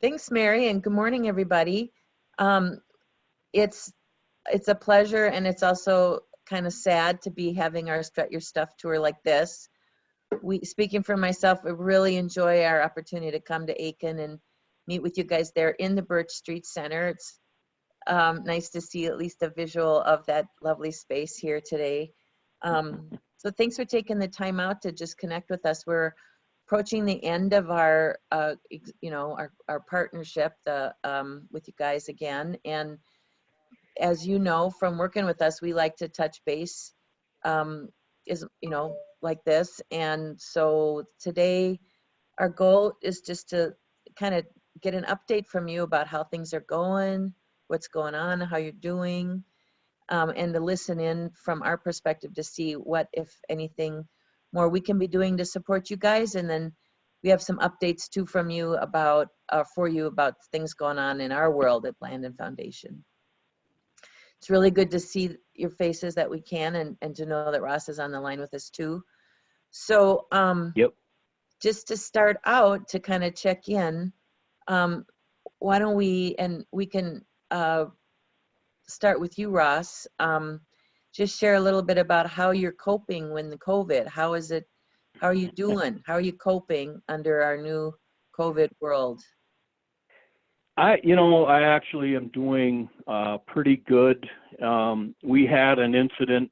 Thanks, Mary, and good morning, everybody. It's a pleasure, and it's also kind of sad to be having our Strut Your Stuff tour like this. Speaking for myself, I really enjoy our opportunity to come to Aitkin and meet with you guys there in the Birchstreet Center. It's nice to see at least a visual of that lovely space here today. So thanks for taking the time out to just connect with us. We're approaching the end of our, our partnership with you guys again. And as you know, from working with us, we like to touch base, like this. And so today, our goal is just to kind of get an update from you about how things are going, what's going on, how you're doing, and to listen in from our perspective to see what, if anything, more we can be doing to support you guys. And then we have some updates too from you about, for you about things going on in our world at Blandin Foundation. It's really good to see your faces that we can, and to know that Ross is on the line with us too. So yep. Just to start out, to kind of check in, why don't we can start with you, Ross. Just share a little bit about how you're coping with the COVID. How is it? How are you doing? How are you coping under our new COVID world? I actually am doing pretty good. We had an incident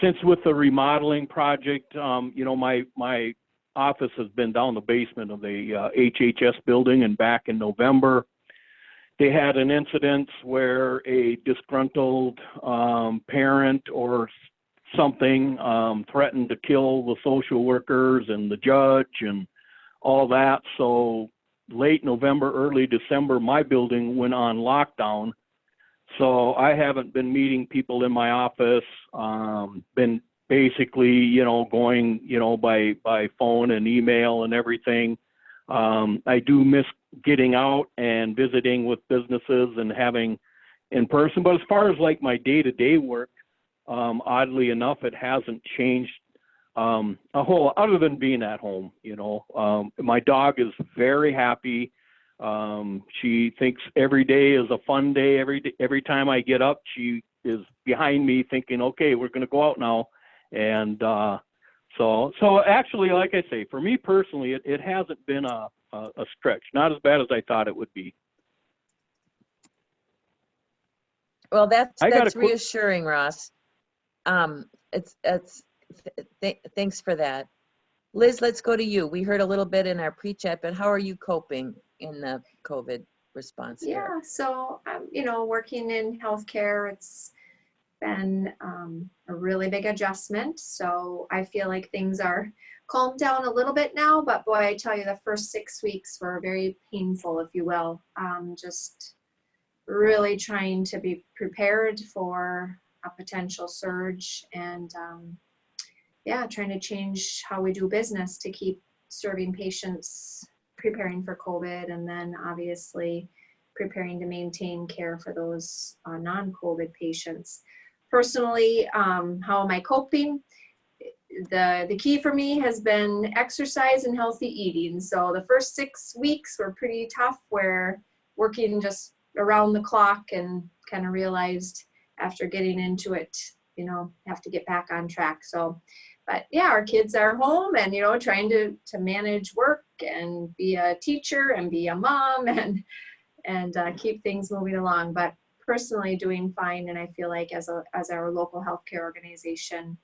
since with the remodeling project. My office has been down the basement of the HHS building, and back in November, they had an incident where a disgruntled parent or something threatened to kill the social workers and the judge and all that. So late November, early December, my building went on lockdown. So I haven't been meeting people in my office, been basically, going, by phone and email and everything. I do miss getting out and visiting with businesses and having in person. But as far as like my day-to-day work, oddly enough, it hasn't changed a whole, other than being at home. My dog is very happy. She thinks every day is a fun day. Every time I get up, she is behind me thinking, okay, we're going to go out now. And so actually, like I say, for me personally, it hasn't been a stretch. Not as bad as I thought it would be. Well, that's reassuring, Ross. Thanks for that. Liz, let's go to you. We heard a little bit in our pre-chat, but how are you coping in the COVID response here? Yeah, so working in healthcare, it's been a really big adjustment. So I feel like things are calmed down a little bit now, but boy, I tell you, the first 6 weeks were very painful, if you will. Just really trying to be prepared for a potential surge, and trying to change how we do business to keep serving patients, preparing for COVID, and then obviously preparing to maintain care for those non-COVID patients. Personally, how am I coping? The key for me has been exercise and healthy eating. So the first 6 weeks were pretty tough, where working just around the clock, and kind of realized after getting into it, have to get back on track. So, but yeah, our kids are home, and, trying to manage work and be a teacher and be a mom and keep things moving along. But personally doing fine. And I feel like as our local healthcare organization,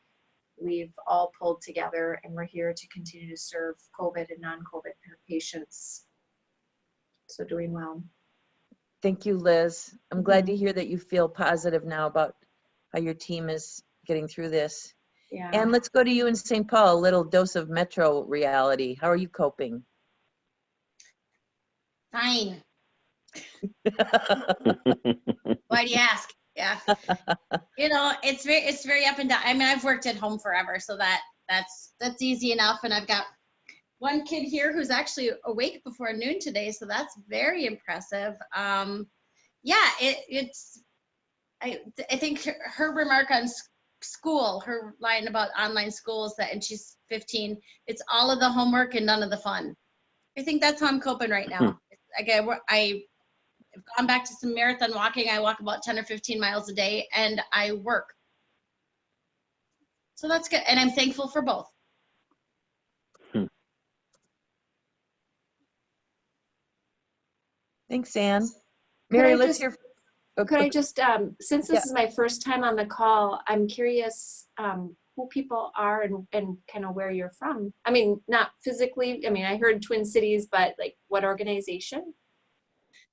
we've all pulled together, and we're here to continue to serve COVID and non-COVID patients. So doing well. Thank you, Liz. I'm glad to hear that you feel positive now about how your team is getting through this. Yeah. And let's go to you in St. Paul, a little dose of metro reality. How are you coping? Fine. Why do you ask? Yeah. It's very up and down. I mean, I've worked at home forever, so that's easy enough. And I've got one kid here who's actually awake before noon today, so that's very impressive. Yeah, I think her remark on school, her line about online schools, and she's 15, it's all of the homework and none of the fun. I think that's how I'm coping right now. again, I've gone back to some marathon walking. I walk about 10 or 15 miles a day, and I work. So that's good, and I'm thankful for both. Thanks, Ann. Mary, let's hear. Could I just, since this Yeah. is my first time on the call, I'm curious who people are and kind of where you're from. I mean, not physically. I mean, I heard Twin Cities, but like what organization?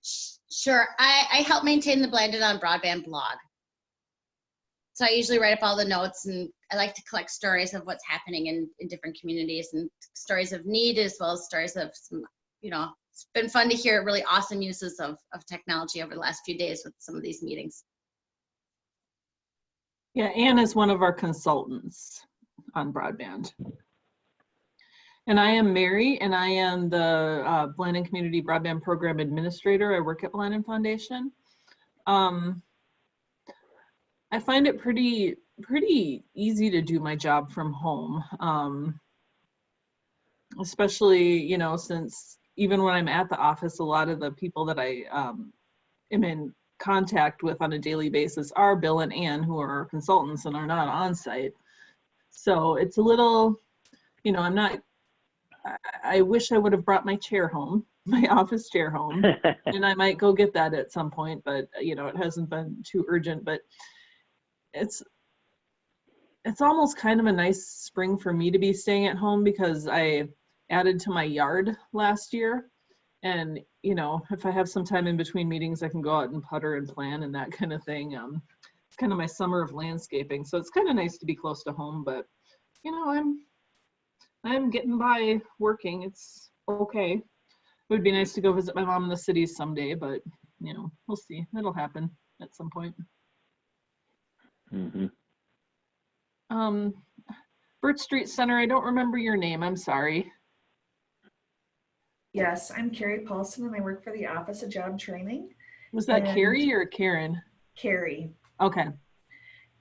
Sure. I help maintain the Blandin on Broadband blog. So I usually write up all the notes, and I like to collect stories of what's happening in different communities, and stories of need as well as stories of some, you know, it's been fun to hear really awesome uses of technology over the last few days with some of these meetings. Yeah, Ann is one of our consultants on Broadband. And I am Mary, and I am the Blandin Community Broadband Program Administrator. I work at Blandin Foundation. I find it pretty easy to do my job from home, especially, you know, since even when I'm at the office, a lot of the people that I am in contact with on a daily basis are Bill and Ann, who are our consultants and are not on site. So it's a little, you know, I wish I would have brought my chair home, my office chair home, and I might go get that at some point, but you know, it hasn't been too urgent. But it's almost kind of a nice spring for me to be staying at home, because I added to my yard last year, and you know, if I have some time in between meetings, I can go out and putter and plan and that kind of thing. It's kind of my summer of landscaping, so it's kind of nice to be close to home. But you know, I'm getting by working. It's okay. It would be nice to go visit my mom in the cities someday, but you know, we'll see. It'll happen at some point. Mm-hmm. Birchstreet Center, I don't remember your name. I'm sorry. Yes, I'm Carrie Paulson, and I work for the Office of Job Training. Was that And Carrie or Karen? Carrie. Okay.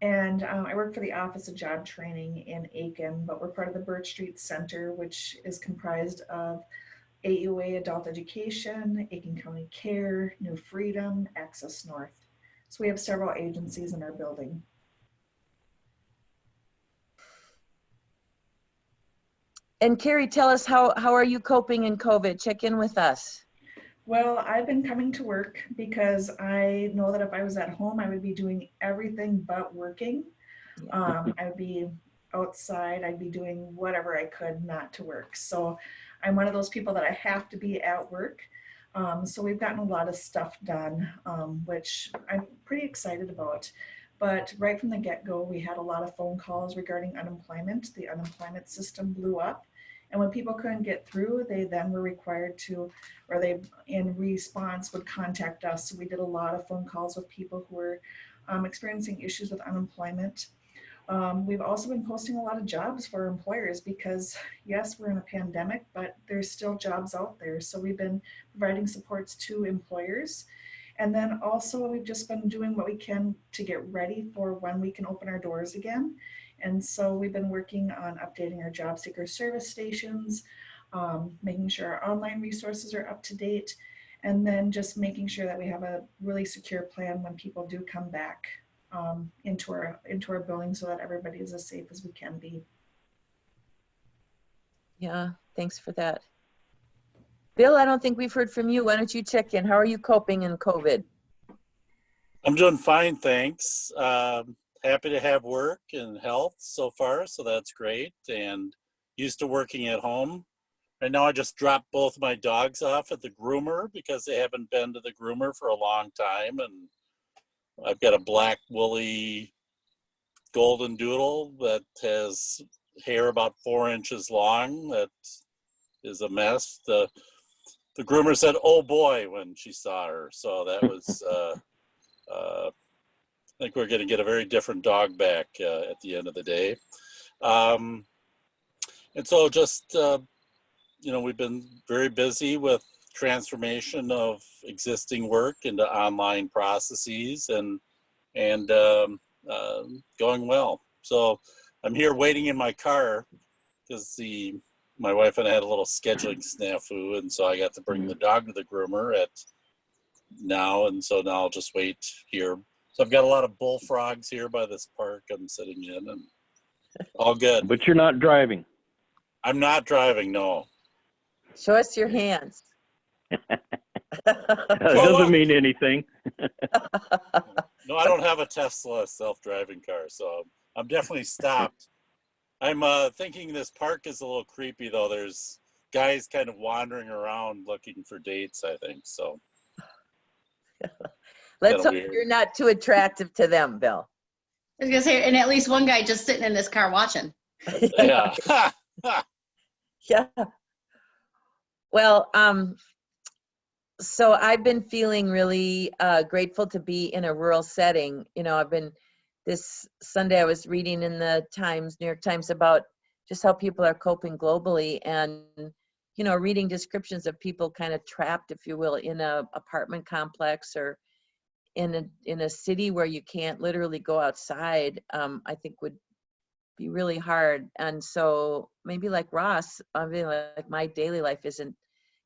And I work for the Office of Job Training in Aitkin, but we're part of the Birchstreet Center, which is comprised of AUA Adult Education, Aitkin County Care, New Freedom, Access North. So we have several agencies in our building. And Carrie, tell us, how are you coping in COVID? Check in with us. Well, I've been coming to work because I know that if I was at home, I would be doing everything but working. I would be outside, I'd be doing whatever I could not to work. So I'm one of those people that I have to be at work. So we've gotten a lot of stuff done, which I'm pretty excited about. But right from the get-go, we had a lot of phone calls regarding unemployment. The unemployment system blew up. And when people couldn't get through, they then were required to, or they in response would contact us. So we did a lot of phone calls with people who were experiencing issues with unemployment. We've also been posting a lot of jobs for employers because yes, we're in a pandemic, but there's still jobs out there. So we've been providing supports to employers. And then also we've just been doing what we can to get ready for when we can open our doors again. And so we've been working on updating our job seeker service stations, making sure our online resources are up to date, and then just making sure that we have a really secure plan when people do come back into our building, so that everybody is as safe as we can be. Yeah, thanks for that. Bill, I don't think we've heard from you. Why don't you check in? How are you coping in COVID? I'm doing fine, thanks. Happy to have work and health so far, so that's great. And used to working at home. Right now I just dropped both my dogs off at the groomer because they haven't been to the groomer for a long time. And I've got a black woolly golden doodle that has hair about 4 inches long that is a mess. The groomer said, "Oh boy," when she saw her. So that was, I think we're going to get a very different dog back at the end of the day. And so just, you know, we've been very busy with transformation of existing work into online processes and going well. So I'm here waiting in my car because the my wife and I had a little scheduling snafu, and so I got to bring the dog to the groomer at now, and so now I'll just wait here. So I've got a lot of bullfrogs here by this park I'm sitting in, and all good. But you're not driving. I'm not driving, no. Show us your hands. That doesn't mean anything. No, I don't have a Tesla self-driving car, so I'm definitely stopped. I'm thinking this park is a little creepy, though. There's guys kind of wandering around looking for dates, I think, so. Let's Kinda hope weird. you're not too attractive to them, Bill. I was gonna say, and at least one guy just sitting in his car watching. Yeah. Yeah. Well, so I've been feeling really grateful to be in a rural setting. You know, this Sunday I was reading in the New York Times about just how people are coping globally, and, you know, reading descriptions of people kind of trapped, if you will, in a apartment complex or in a city where you can't literally go outside, I think would be really hard. And so maybe like Ross, I mean, like my daily life isn't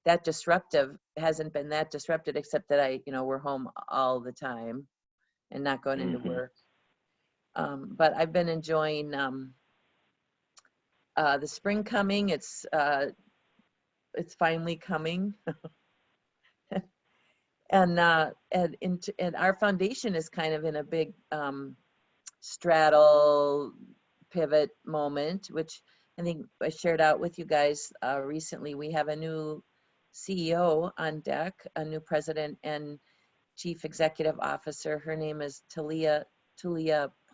that disruptive, hasn't been that disrupted, except that we're home all the time and not going into work. But I've been enjoying the spring coming. It's finally coming. And our foundation is kind of in a big straddle pivot moment, which I think I shared out with you guys recently. We have a new CEO on deck, a new president and chief executive officer. Her name is Talia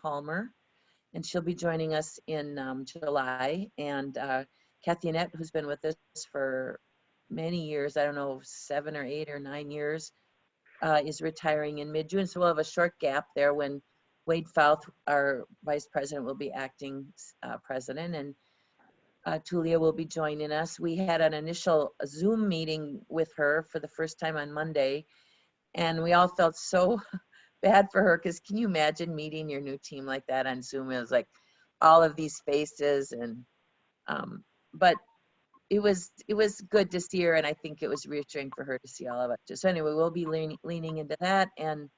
Palmer, and she'll be joining us in July. And Kathy Annette, who's been with us for many years, I don't know, 7 or 8 or 9 years, is retiring in mid-June. So we'll have a short gap there when Wade Fouth, our vice president, will be acting president, and Tulia will be joining us. We had an initial Zoom meeting with her for the first time on Monday, and we all felt so bad for her, because can you imagine meeting your new team like that on Zoom? It was like all of these faces, and but it was good to see her, and I think it was reassuring for her to see all of us. So anyway, we'll be leaning into that, and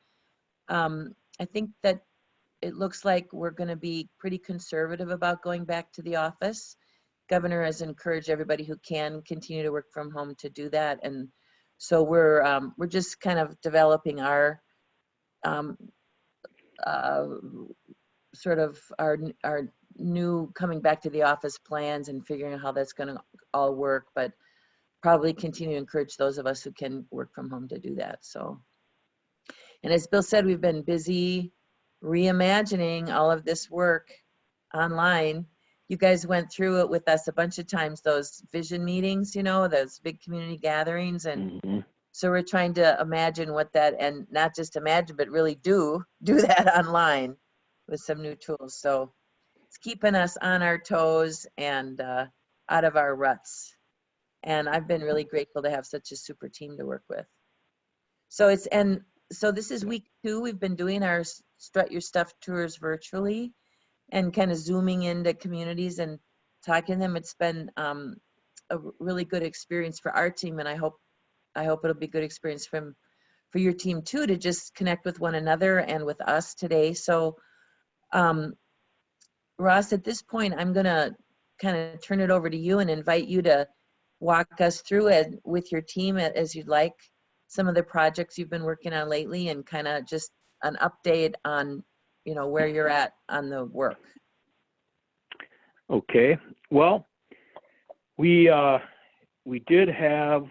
I think that it looks like we're going to be pretty conservative about going back to the office. Governor has encouraged everybody who can continue to work from home to do that, and so we're just kind of developing our sort of our new coming back to the office plans and figuring out how that's going to all work, but probably continue to encourage those of us who can work from home to do that. So, and as Bill said, we've been busy reimagining all of this work online. You guys went through it with us a bunch of times, those vision meetings, you know, those big community gatherings. And so we're trying to imagine what that, and not just imagine, but really do that online with some new tools. So it's keeping us on our toes and out of our ruts. And I've been really grateful to have such a super team to work with. So so this is week 2. We've been doing our Strut Your Stuff tours virtually and kind of zooming into communities and talking to them. It's been a really good experience for our team, and I hope it'll be a good experience for your team too, to just connect with one another and with us today. So Ross, at this point, I'm gonna kind of turn it over to you and invite you to walk us through it with your team as you'd like, some of the projects you've been working on lately, and kind of just an update on, you know, where you're at on the work. Okay. Well, we did have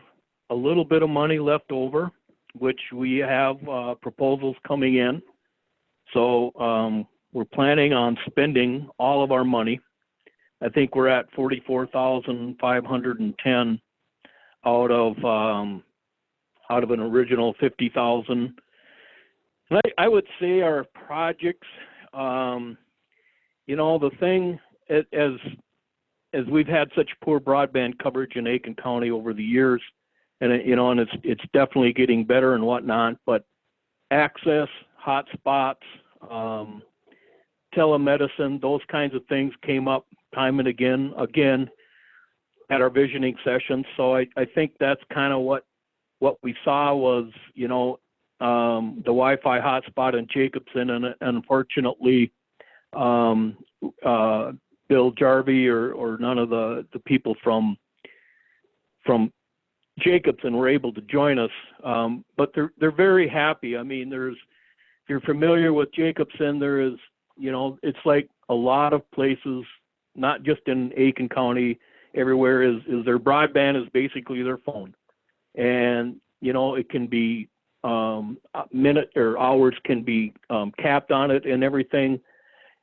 a little bit of money left over, which we have proposals coming in. So we're planning on spending all of our money. I think we're at 44,510 out of an original 50,000. And I would say our projects, you know, the thing, as we've had such poor broadband coverage in Aitkin County over the years, and you know, and it's definitely getting better and whatnot, but access, hotspots, telemedicine, those kinds of things came up time and again. at our visioning sessions. So I think that's kind of what we saw was, the Wi-Fi hotspot in Jacobson, and unfortunately, Bill Jarvie or none of the people from Jacobson were able to join us. But they're very happy. I mean, if you're familiar with Jacobson, there is, it's like a lot of places, not just in Aitkin County, everywhere is their broadband is basically their phone. And, it can be minute or hours can be capped on it and everything.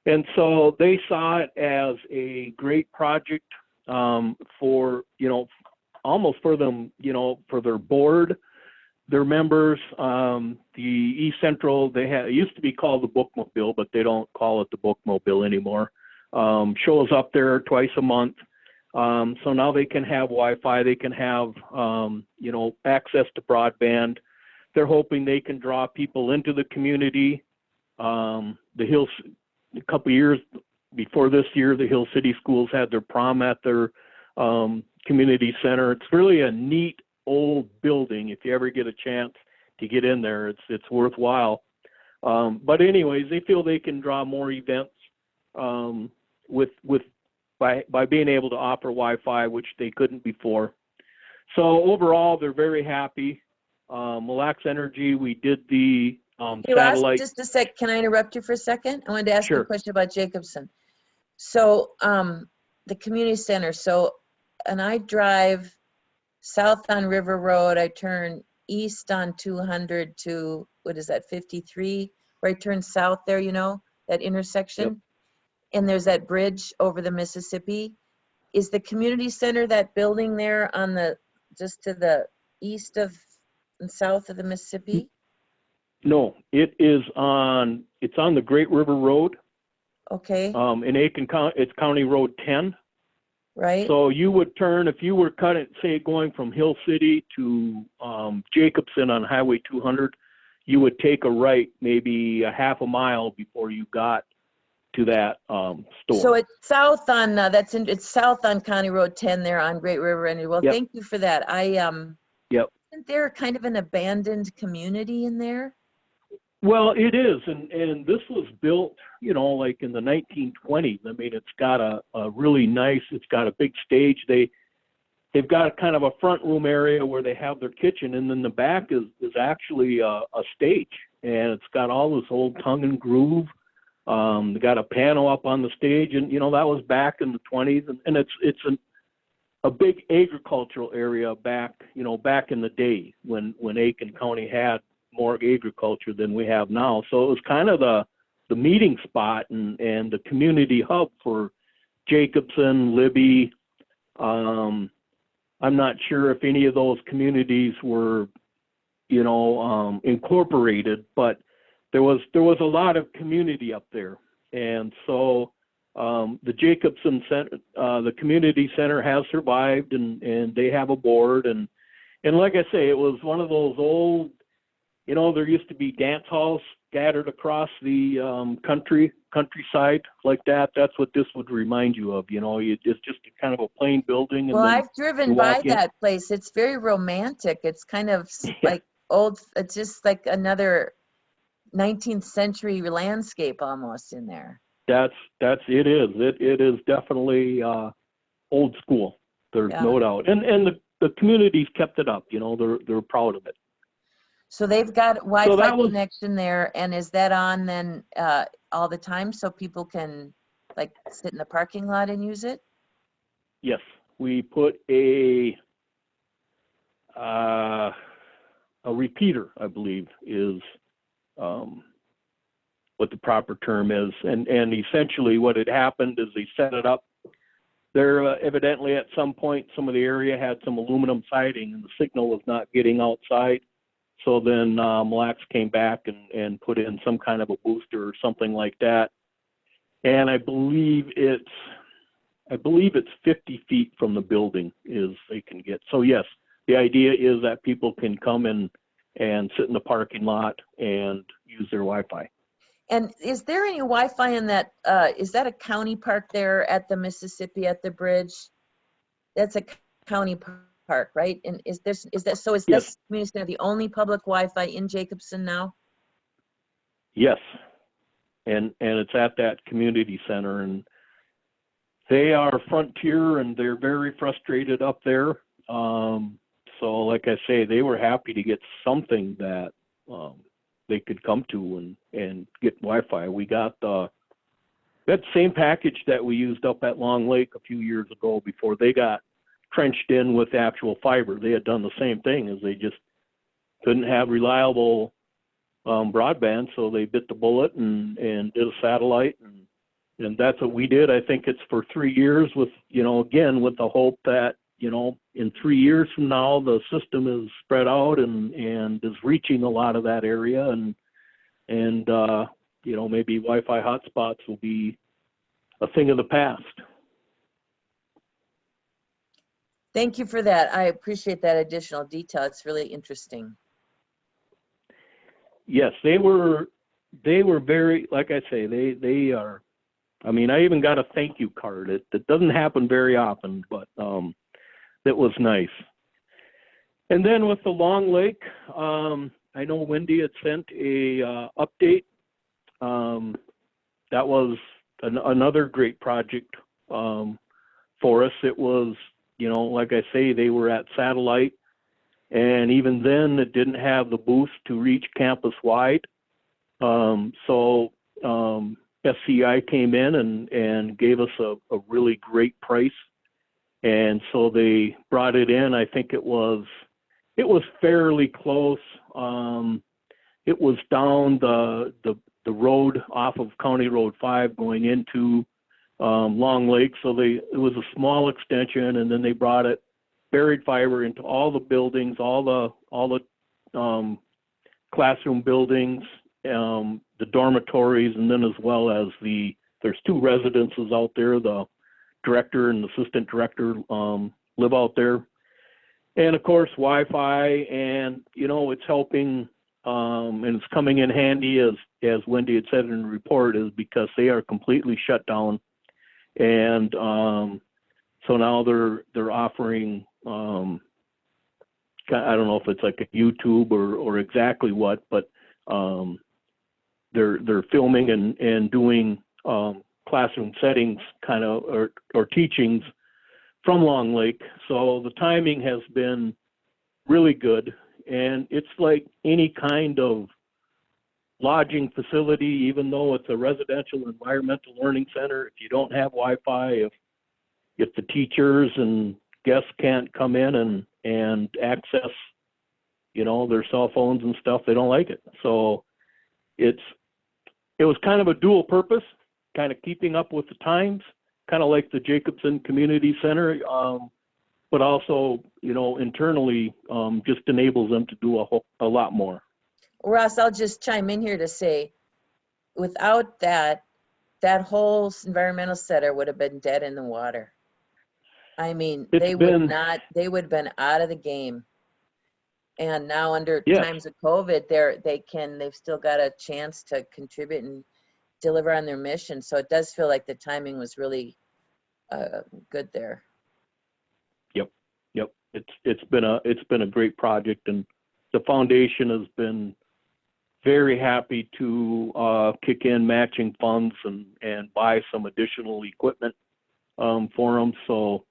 And so they saw it as a great project for, almost for them, for their board, their members. The East Central, it used to be called the Bookmobile, but they don't call it the Bookmobile anymore. Shows up there twice a month. So now they can have Wi-Fi, they can have, access to broadband. They're hoping they can draw people into the community. The Hills, a couple of years before this year, the Hill City Schools had their prom at their community center. It's really a neat old building. If you ever get a chance to get in there, it's worthwhile. But anyways, they feel they can draw more events by being able to offer Wi-Fi, which they couldn't before. So overall, they're very happy. Mille Lacs Energy, we did the Hey, Ross, satellite. just a sec. Can I interrupt you for a second? I wanted to ask you Sure. a question about Jacobson. So the community center. And I drive south on River Road. I turn east on 200 to, what is that, 53, where I turn south there, that intersection. Yep. And there's that bridge over the Mississippi. Is the community center that building there just to the east of and south of the Mississippi? No, it's on the Great River Road. Okay. In Aitkin County, it's County Road 10. Right. So you would turn, if you were cutting, say, going from Hill City to Jacobson on Highway 200, you would take a right maybe a half a mile before you got to that store. So it's south on it's south on County Road 10 there on Great River. And well, Yep. Thank you for that. Yep. Isn't there kind of an abandoned community in there? Well, it is, and this was built, like in the 1920s. I mean, it's got a really nice. It's got a big stage. They've got a kind of a front room area where they have their kitchen, and then the back is actually a stage, and it's got all this old tongue and groove. They got a piano up on the stage, and that was back in the 20s, and it's a big agricultural area back in the day when Aitkin County had more agriculture than we have now. So it was kind of the meeting spot and the community hub for Jacobson, Libby. I'm not sure if any of those communities were, incorporated, but there was a lot of community up there. And so the Jacobson Center, the community center has survived, and they have a board. And like I say, it was one of those old, there used to be dance halls scattered across the countryside like that. That's what this would remind you of. It's just a kind of a plain building. And Well, then I've driven you by walk in. that place. It's very romantic. It's kind of Yeah. like old. It's just like another 19th century landscape almost in there. It is. It is definitely old school. There's Yeah. no doubt. And the community's kept it up. They're proud of it. So they've got Wi-Fi that was- connection there, and is that on then all the time so people can like sit in the parking lot and use it? Yes, we put a repeater, I believe, is what the proper term is, and essentially what had happened is they set it up. There evidently at some point some of the area had some aluminum siding, and the signal was not getting outside. So then Mille Lacs came back and put in some kind of a booster or something like that. And I believe it's 50 feet from the building is they can get. So yes, the idea is that people can come in and sit in the parking lot and use their Wi-Fi. And is there any Wi-Fi in that? Is that a county park there at the Mississippi at the bridge? that's a county park, right? And is Yes. this community center the only public Wi-Fi in Jacobson now? Yes. And it's at that community center, and they are Frontier, and they're very frustrated up there. So like I say, they were happy to get something that they could come to and get Wi-Fi. We got that same package that we used up at Long Lake a few years ago before they got trenched in with actual fiber. They had done the same thing, as they just couldn't have reliable broadband, so they bit the bullet and did a satellite, and that's what we did. I think it's for 3 years with, again, with the hope that, in 3 years from now, the system is spread out and is reaching a lot of that area, and maybe Wi-Fi hotspots will be a thing of the past. Thank you for that. I appreciate that additional detail. It's really interesting. Yes, they were very, like I say, they are, I mean, I even got a thank you card. It doesn't happen very often, but that was nice. And then with the Long Lake, I know Wendy had sent a update. That was another great project for us. It was, like I say, they were at satellite, and even then it didn't have the boost to reach campus wide. So SCI came in and gave us a really great price. And so they brought it in. I think it was fairly close. It was down the road off of County Road 5 going into Long Lake. So it was a small extension, and then they brought it, buried fiber into all the buildings, all the classroom buildings, the dormitories, and then as well as there's 2 residences out there. The director and assistant director live out there. And of course, Wi-Fi, and it's helping, and it's coming in handy, as Wendy had said in the report, is because they are completely shut down. And so now they're offering, I don't know if it's like a YouTube or exactly what, but they're filming and doing classroom settings kind of, or teachings from Long Lake. So the timing has been really good, and it's like any kind of lodging facility, even though it's a residential environmental learning center. If you don't have Wi-Fi, if the teachers and guests can't come in and access, their cell phones and stuff, they don't like it. So it was kind of a dual purpose, kind of keeping up with the times, kind of like the Jacobson Community Center, but also, internally, just enables them to do a lot more. Ross, I'll just chime in here to say, without that whole environmental center would have been dead in the water. I mean, they would have been out of the game. And now under times of COVID, they've still got a chance to contribute and deliver on their mission. So it does feel like the timing was really good there. Yep. It's been a great project, and the foundation has been very happy to kick in matching funds and buy some additional equipment for them. So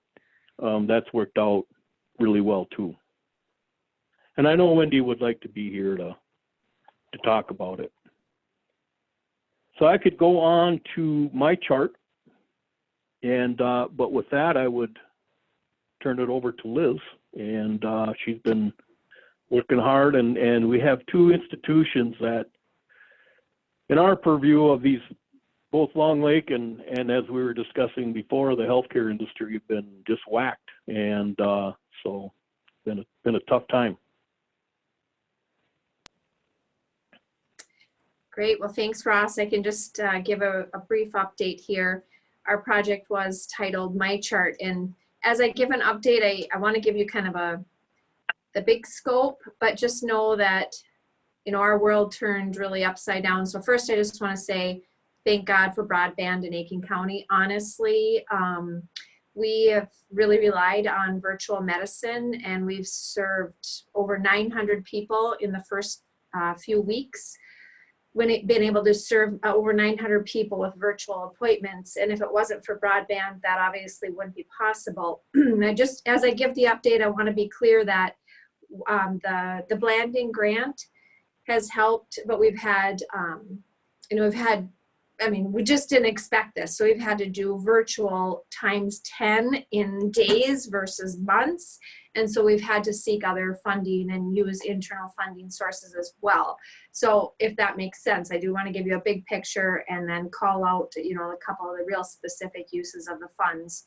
that's worked out really well too. And I know Wendy would like to be here to talk about it. So I could go on to my chart, and but with that, I would turn it over to Liz, and she's been working hard, and we have 2 institutions that, in our purview of these, both Long Lake and as we were discussing before, the healthcare industry have been just whacked, and so it's been a tough time. Great. Well, thanks, Ross. I can just give a brief update here. Our project was titled My Chart. And as I give an update, I want to give you kind of the big scope, but just know that, our world turned really upside down. So first, I just want to say thank God for broadband in Aitkin County. Honestly, We have really relied on virtual medicine, and we've served over 900 people in the first few weeks. Been able to serve over 900 people with virtual appointments. And if it wasn't for broadband, that obviously wouldn't be possible. As I give the update, I want to be clear that the Blandin grant has helped, but we've had, we just didn't expect this. So we've had to do virtual times 10 in days versus months. And so we've had to seek other funding and use internal funding sources as well. So if that makes sense, I do want to give you a big picture and then call out, a couple of the real specific uses of the funds.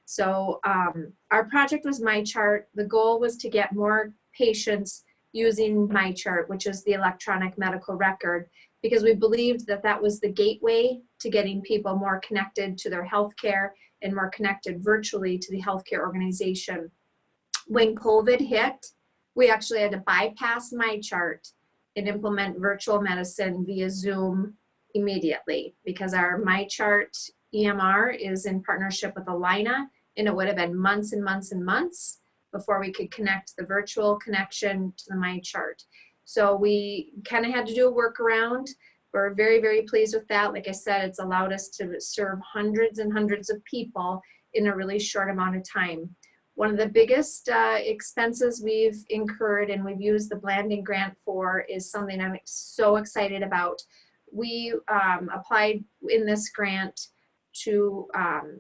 So our project was MyChart. The goal was to get more patients using MyChart, which is the electronic medical record, because we believed that that was the gateway to getting people more connected to their healthcare and more connected virtually to the healthcare organization. When COVID hit, we actually had to bypass MyChart and implement virtual medicine via Zoom immediately, because our MyChart EMR is in partnership with Alina, and it would have been months and months and months before we could connect the virtual connection to the MyChart. So we kind of had to do a workaround. We're very, very pleased with that. Like I said, it's allowed us to serve hundreds and hundreds of people in a really short amount of time. One of the biggest expenses we've incurred and we've used the Blandin grant for is something I'm so excited about. We applied in this grant to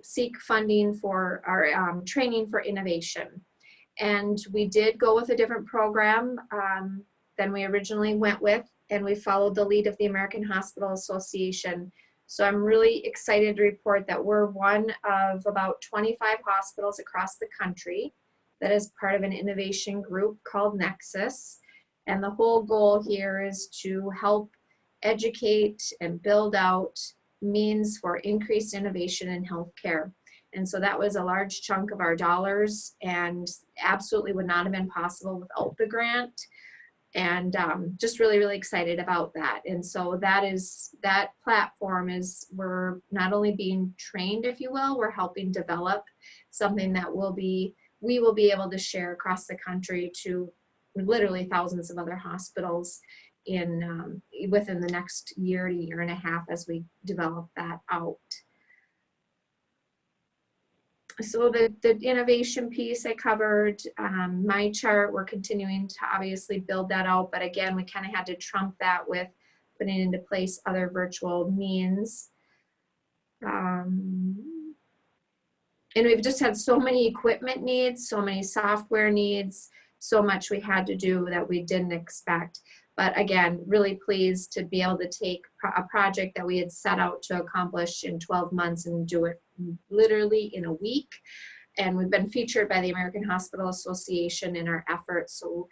seek funding for our training for innovation. And we did go with a different program than we originally went with, and we followed the lead of the American Hospital Association. So I'm really excited to report that we're one of about 25 hospitals across the country that is part of an innovation group called Nexus. And the whole goal here is to help educate and build out means for increased innovation in healthcare. And so that was a large chunk of our dollars and absolutely would not have been possible without the grant. And just really, really excited about that. And so that platform is, we're not only being trained, if you will, we're helping develop something that we will be able to share across the country to literally thousands of other hospitals within the next year to year and a half as we develop that out. So the innovation piece I covered, MyChart, we're continuing to obviously build that out, but again, we kind of had to trump that with putting into place other virtual means. And we've just had so many equipment needs, so many software needs, so much we had to do that we didn't expect. But again, really pleased to be able to take a project that we had set out to accomplish in 12 months and do it literally in a week. And we've been featured by the American Hospital Association in our efforts. So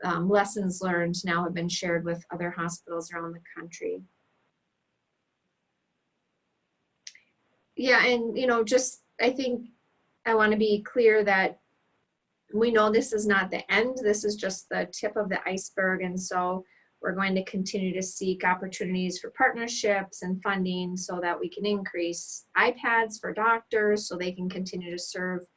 lessons learned now have been shared with other hospitals around the country. Yeah, and I think I want to be clear that we know this is not the end. This is just the tip of the iceberg. And so we're going to continue to seek opportunities for partnerships and funding so that we can increase iPads for doctors so they can continue to serve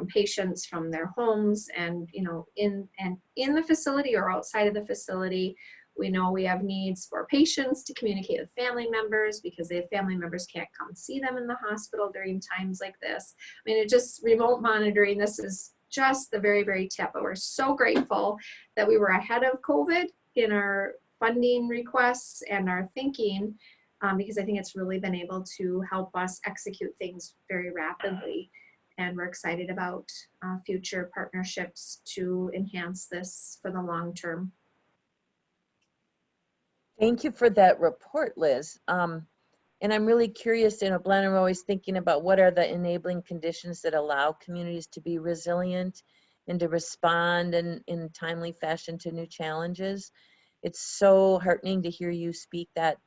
patients from their homes and, in the facility or outside of the facility. We know we have needs for patients to communicate with family members because their family members can't come see them in the hospital during times like this. I mean, remote monitoring, this is just the very, very tip, but we're so grateful that we were ahead of COVID in our funding requests and our thinking, because I think it's really been able to help us execute things very rapidly. And we're excited about future partnerships to enhance this for the long term. Thank you for that report, Liz. And I'm really curious, Blandin, we're always thinking about what are the enabling conditions that allow communities to be resilient and to respond in timely fashion to new challenges. It's so heartening to hear you speak that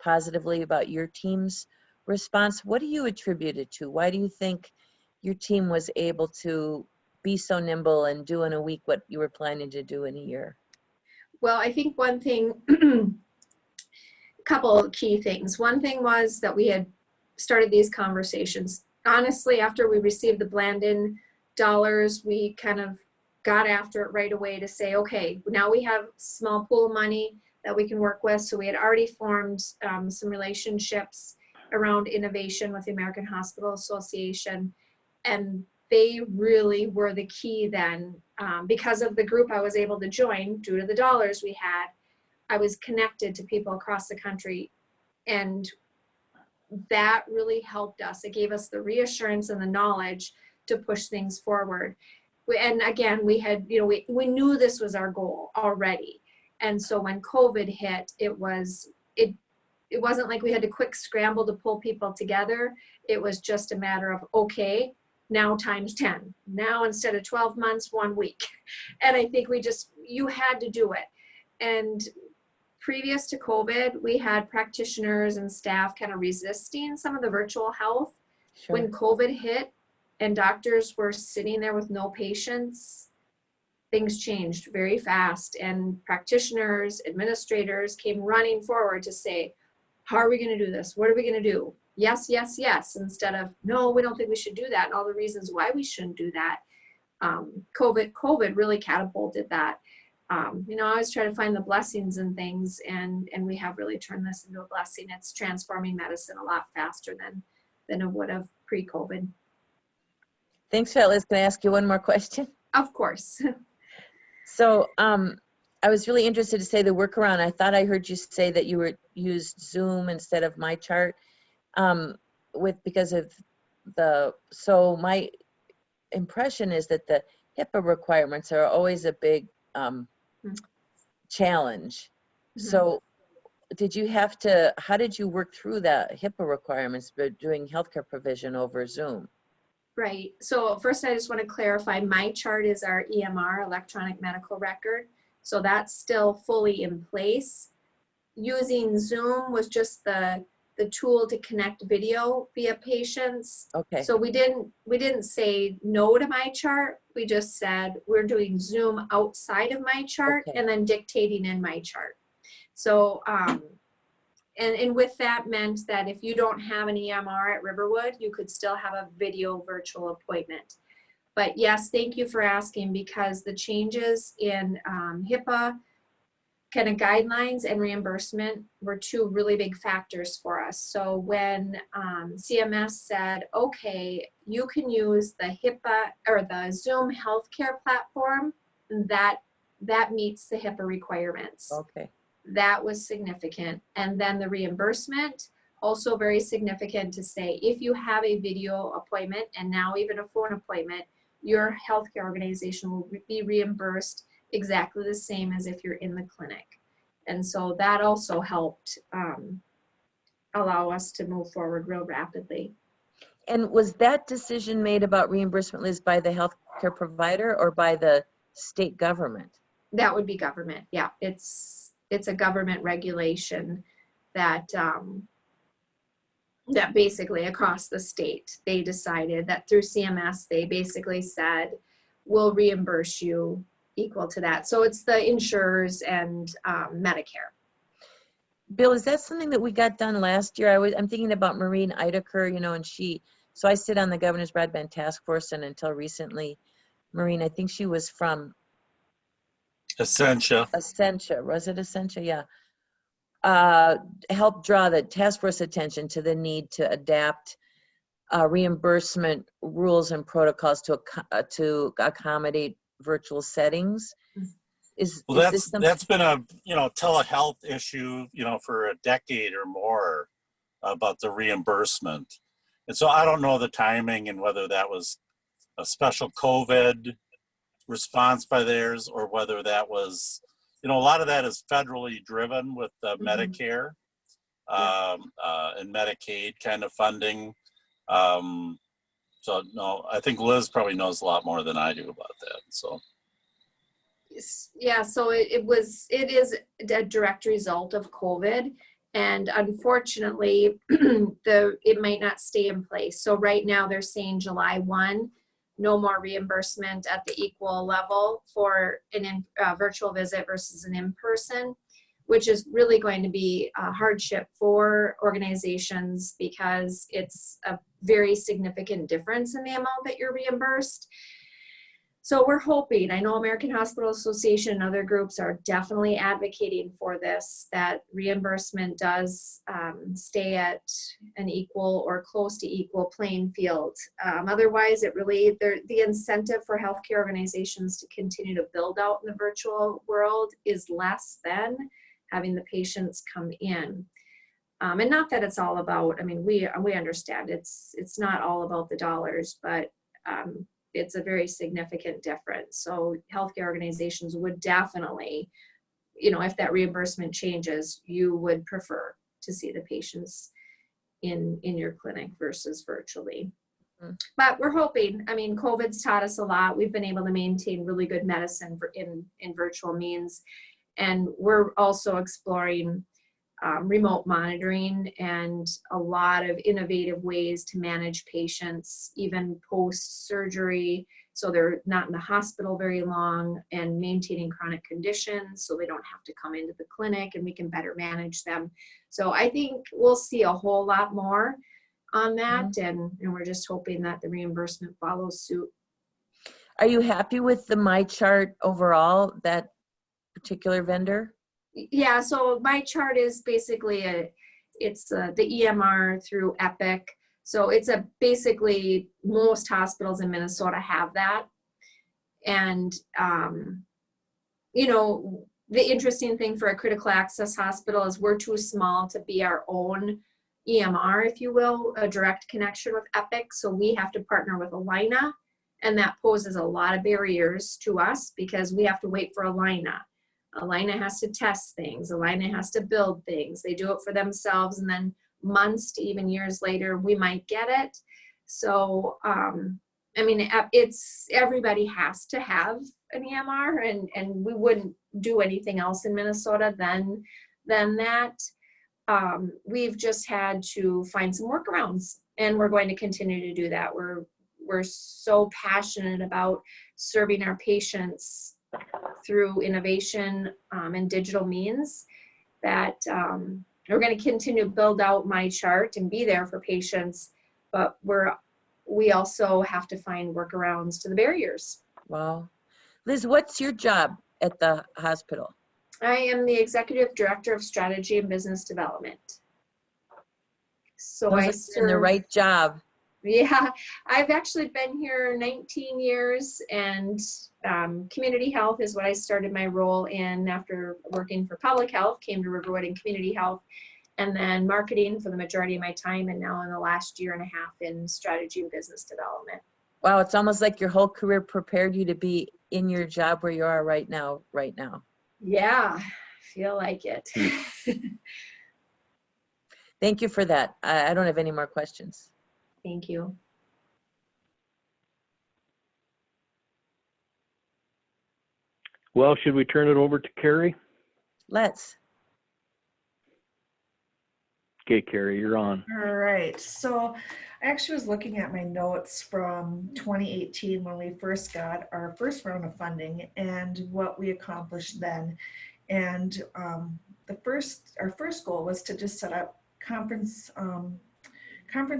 positively about your team's response. What do you attribute it to? Why do you think your team was able to be so nimble and do in a week what you were planning to do in a year? Well, I think one thing, couple of key things. One thing was that we had started these conversations honestly, after we received the Blandin dollars, we kind of got after it right away to say, okay, now we have small pool of money that we can work with. So we had already formed some relationships around innovation with the American Hospital Association. And they really were the key then. Because of the group I was able to join due to the dollars we had, I was connected to people across the country. And that really helped us. It gave us the reassurance and the knowledge to push things forward. And again, we had, we knew this was our goal already. And so when COVID hit, it wasn't like we had to quick scramble to pull people together. It was just a matter of, okay, now times 10. Now instead of 12 months, 1 week. And I think you had to do it. And previous to COVID, we had practitioners and staff kind of resisting some of the virtual health. Sure. When COVID hit and doctors were sitting there with no patients, things changed very fast, and practitioners, administrators came running forward to say, how are we going to do this? What are we going to do? Yes, yes, yes, instead of, no, we don't think we should do that, and all the reasons why we shouldn't do that. COVID really catapulted that. I always try to find the blessings in things, and we have really turned this into a blessing. It's transforming medicine a lot faster than it would have pre-COVID. Thanks, Liz. Can I ask you one more question? Of course. So I was really interested to say the workaround. I thought I heard you say that you used Zoom instead of MyChart because of so my impression is that the HIPAA requirements are always a big challenge. Mm-hmm. So how did you work through the HIPAA requirements for doing healthcare provision over Zoom? Right. So first I just want to clarify, MyChart is our EMR, electronic medical record. So that's still fully in place. Using Zoom was just the tool to connect video via patients. Okay. So we didn't say no to MyChart. We just said we're doing Zoom outside of MyChart, Okay. and then dictating in MyChart. So and with that meant that if you don't have an EMR at Riverwood, you could still have a video virtual appointment. But yes, thank you for asking, because the changes in HIPAA kind of guidelines and reimbursement were two really big factors for us. So when CMS said, okay, you can use the HIPAA or the Zoom healthcare platform, that meets the HIPAA requirements. Okay. That was significant. And then the reimbursement, also very significant to say, if you have a video appointment and now even a phone appointment, your healthcare organization will be reimbursed exactly the same as if you're in the clinic. And so that also helped allow us to move forward real rapidly. And was that decision made about reimbursement, Liz, by the healthcare provider or by the state government? That would be government. Yeah, it's a government regulation that that basically across the state, they decided that through CMS, they basically said, we'll reimburse you equal to that. So it's the insurers and Medicare. Bill, is that something that we got done last year? I'm thinking about Maureen Eidecker, and so I sit on the Governor's Broadband Task Force, and until recently, Maureen, I think she was from Essentia. Was it Essentia? Yeah. Helped draw the task force attention to the need to adapt reimbursement rules and protocols to accommodate virtual settings. That's been a telehealth issue for a decade or more about the reimbursement, and so I don't know the timing and whether that was a special COVID response by theirs or whether that was a lot of that is federally driven with Medicare and Medicaid kind of funding. So no, I think Liz probably knows a lot more than I do about that. So. Yeah, so it is a direct result of COVID, and unfortunately, it might not stay in place. So right now they're saying July 1, no more reimbursement at the equal level for a virtual visit versus an in-person, which is really going to be a hardship for organizations because it's very significant difference in the amount that you're reimbursed. So we're hoping, I know American Hospital Association and other groups are definitely advocating for this, that reimbursement does stay at an equal or close to equal playing field. Otherwise, it really, the incentive for healthcare organizations to continue to build out in the virtual world is less than having the patients come in. And not that it's all about, I mean, we understand it's not all about the dollars, but it's a very significant difference. So healthcare organizations would definitely, you know, if that reimbursement changes, you would prefer to see the patients in your clinic versus virtually. But we're hoping, I mean, COVID's taught us a lot. We've been able to maintain really good medicine in virtual means. And we're also exploring remote monitoring and a lot of innovative ways to manage patients, even post-surgery, so they're not in the hospital very long, and maintaining chronic conditions so they don't have to come into the clinic and we can better manage them. So I think we'll see a whole lot more on that, and we're just hoping that the reimbursement follows suit. Are you happy with the MyChart overall, that particular vendor? Yeah, so my chart is basically it's the EMR through Epic. So it's basically most hospitals in Minnesota have that. And, you know, the interesting thing for a critical access hospital is we're too small to be our own EMR, if you will, a direct connection with Epic. So we have to partner with Allina, and that poses a lot of barriers to us because we have to wait for Allina. Allina has to test things. Allina has to build things. They do it for themselves, and then months to even years later, we might get it. So, I mean, everybody has to have an EMR, and we wouldn't do anything else in Minnesota than that. We've just had to find some workarounds, and we're going to continue to do that. We're so passionate about serving our patients through innovation and digital means that we're going to continue to build out MyChart and be there for patients, but we also have to find workarounds to the barriers. Wow. Liz, what's your job at the hospital? I am the Executive Director of Strategy and Business Development. So I serve in the right job. Yeah, I've actually been here 19 years, and community health is what I started my role in after working for public health, came to Riverwood in community health, and then marketing for the majority of my time, and now in the last year and a half in strategy and business development. Wow, it's almost like your whole career prepared you to be in your job where you are right now. Yeah, I feel like it. Thank you for that. I don't have any more questions. Thank you. Well, should we turn it over to Carrie? Let's. Okay, Carrie, you're on. All right, so I actually was looking at my notes from 2018 when we first got our first round of funding and what we accomplished then. And our first goal was to just set up conference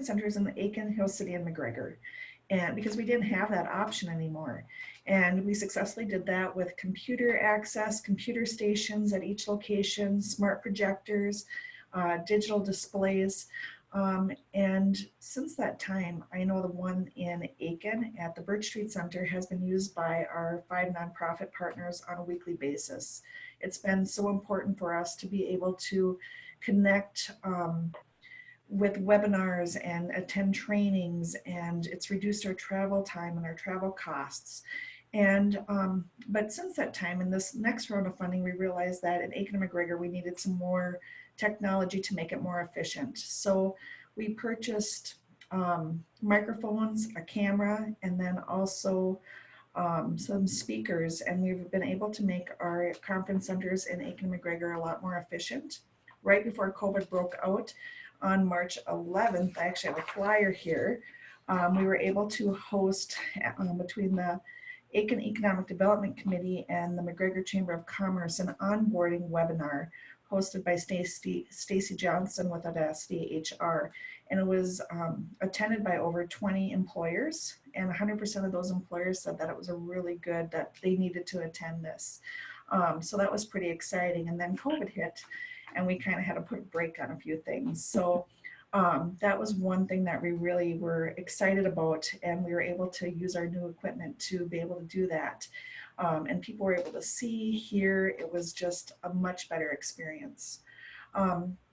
centers in the Aitkin, Hill City, and McGregor, and because we didn't have that option anymore. And we successfully did that with computer access, computer stations at each location, smart projectors, digital displays. And since that time, I know the one in Aitkin at the Birchstreet Center has been used by our 5 nonprofit partners on a weekly basis. It's been so important for us to be able to connect with webinars and attend trainings, and it's reduced our travel time and our travel costs. And but since that time, in this next round of funding, we realized that in Aitkin and McGregor we needed some more technology to make it more efficient. So we purchased microphones, a camera, and then also some speakers, and we've been able to make our conference centers in Aitkin and McGregor a lot more efficient. Right before COVID broke out, on March 11th, I actually have a flyer here. We were able to host between the Aitkin Economic Development Committee and the McGregor Chamber of Commerce an onboarding webinar hosted by Stacy Johnson with Audacity HR. And it was attended by over 20 employers, and 100% of those employers said that it was a really good, that they needed to attend this. So that was pretty exciting. And then COVID hit, and we kind of had to put a break on a few things. So that was one thing that we really were excited about, and we were able to use our new equipment to be able to do that. And people were able to see, hear. It was just a much better experience.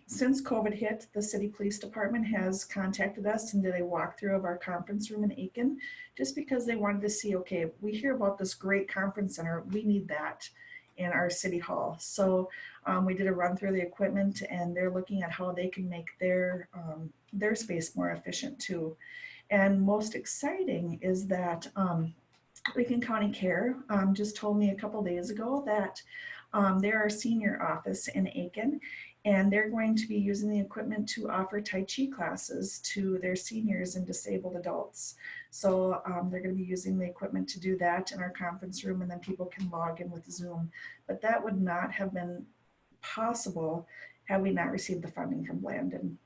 Since COVID hit, the city police department has contacted us and did a walkthrough of our conference room in Aitkin, just because they wanted to see, okay, we hear about this great conference center, we need that in our city hall. So we did a run through the equipment, and they're looking at how they can make their space more efficient too. And most exciting is that Lincoln County Care just told me a couple days ago that they're our senior office in Aitkin, and they're going to be using the equipment to offer Tai Chi classes to their seniors and disabled adults. So they're going to be using the equipment to do that in our conference room, and then people can log in with Zoom. But that would not have been possible had we not received the funding from Blandin.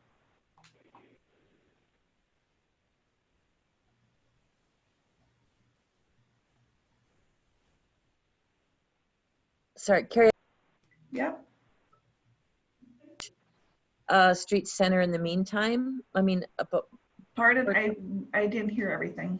Sorry, Carrie. Yep. Street Center in the meantime? I mean, Pardon, I didn't hear everything.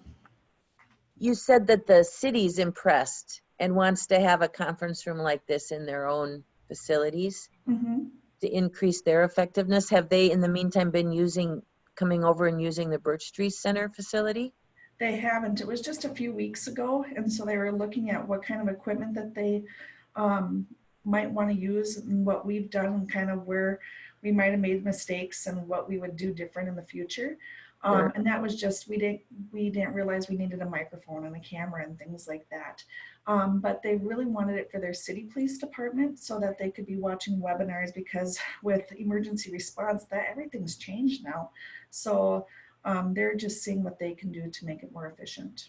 you said that the city's impressed and wants to have a conference room like this in their own facilities to increase their effectiveness. Have they, in the meantime, been coming over and using the Birchstreet Center facility? They haven't. It was just a few weeks ago, and so they were looking at what kind of equipment that they might want to use, and what we've done, and kind of where we might have made mistakes and what we would do different in the future. Sure. And that was just, we didn't realize we needed a microphone and a camera and things like that. But they really wanted it for their city police department so that they could be watching webinars, because with emergency response, that everything's changed now. So they're just seeing what they can do to make it more efficient.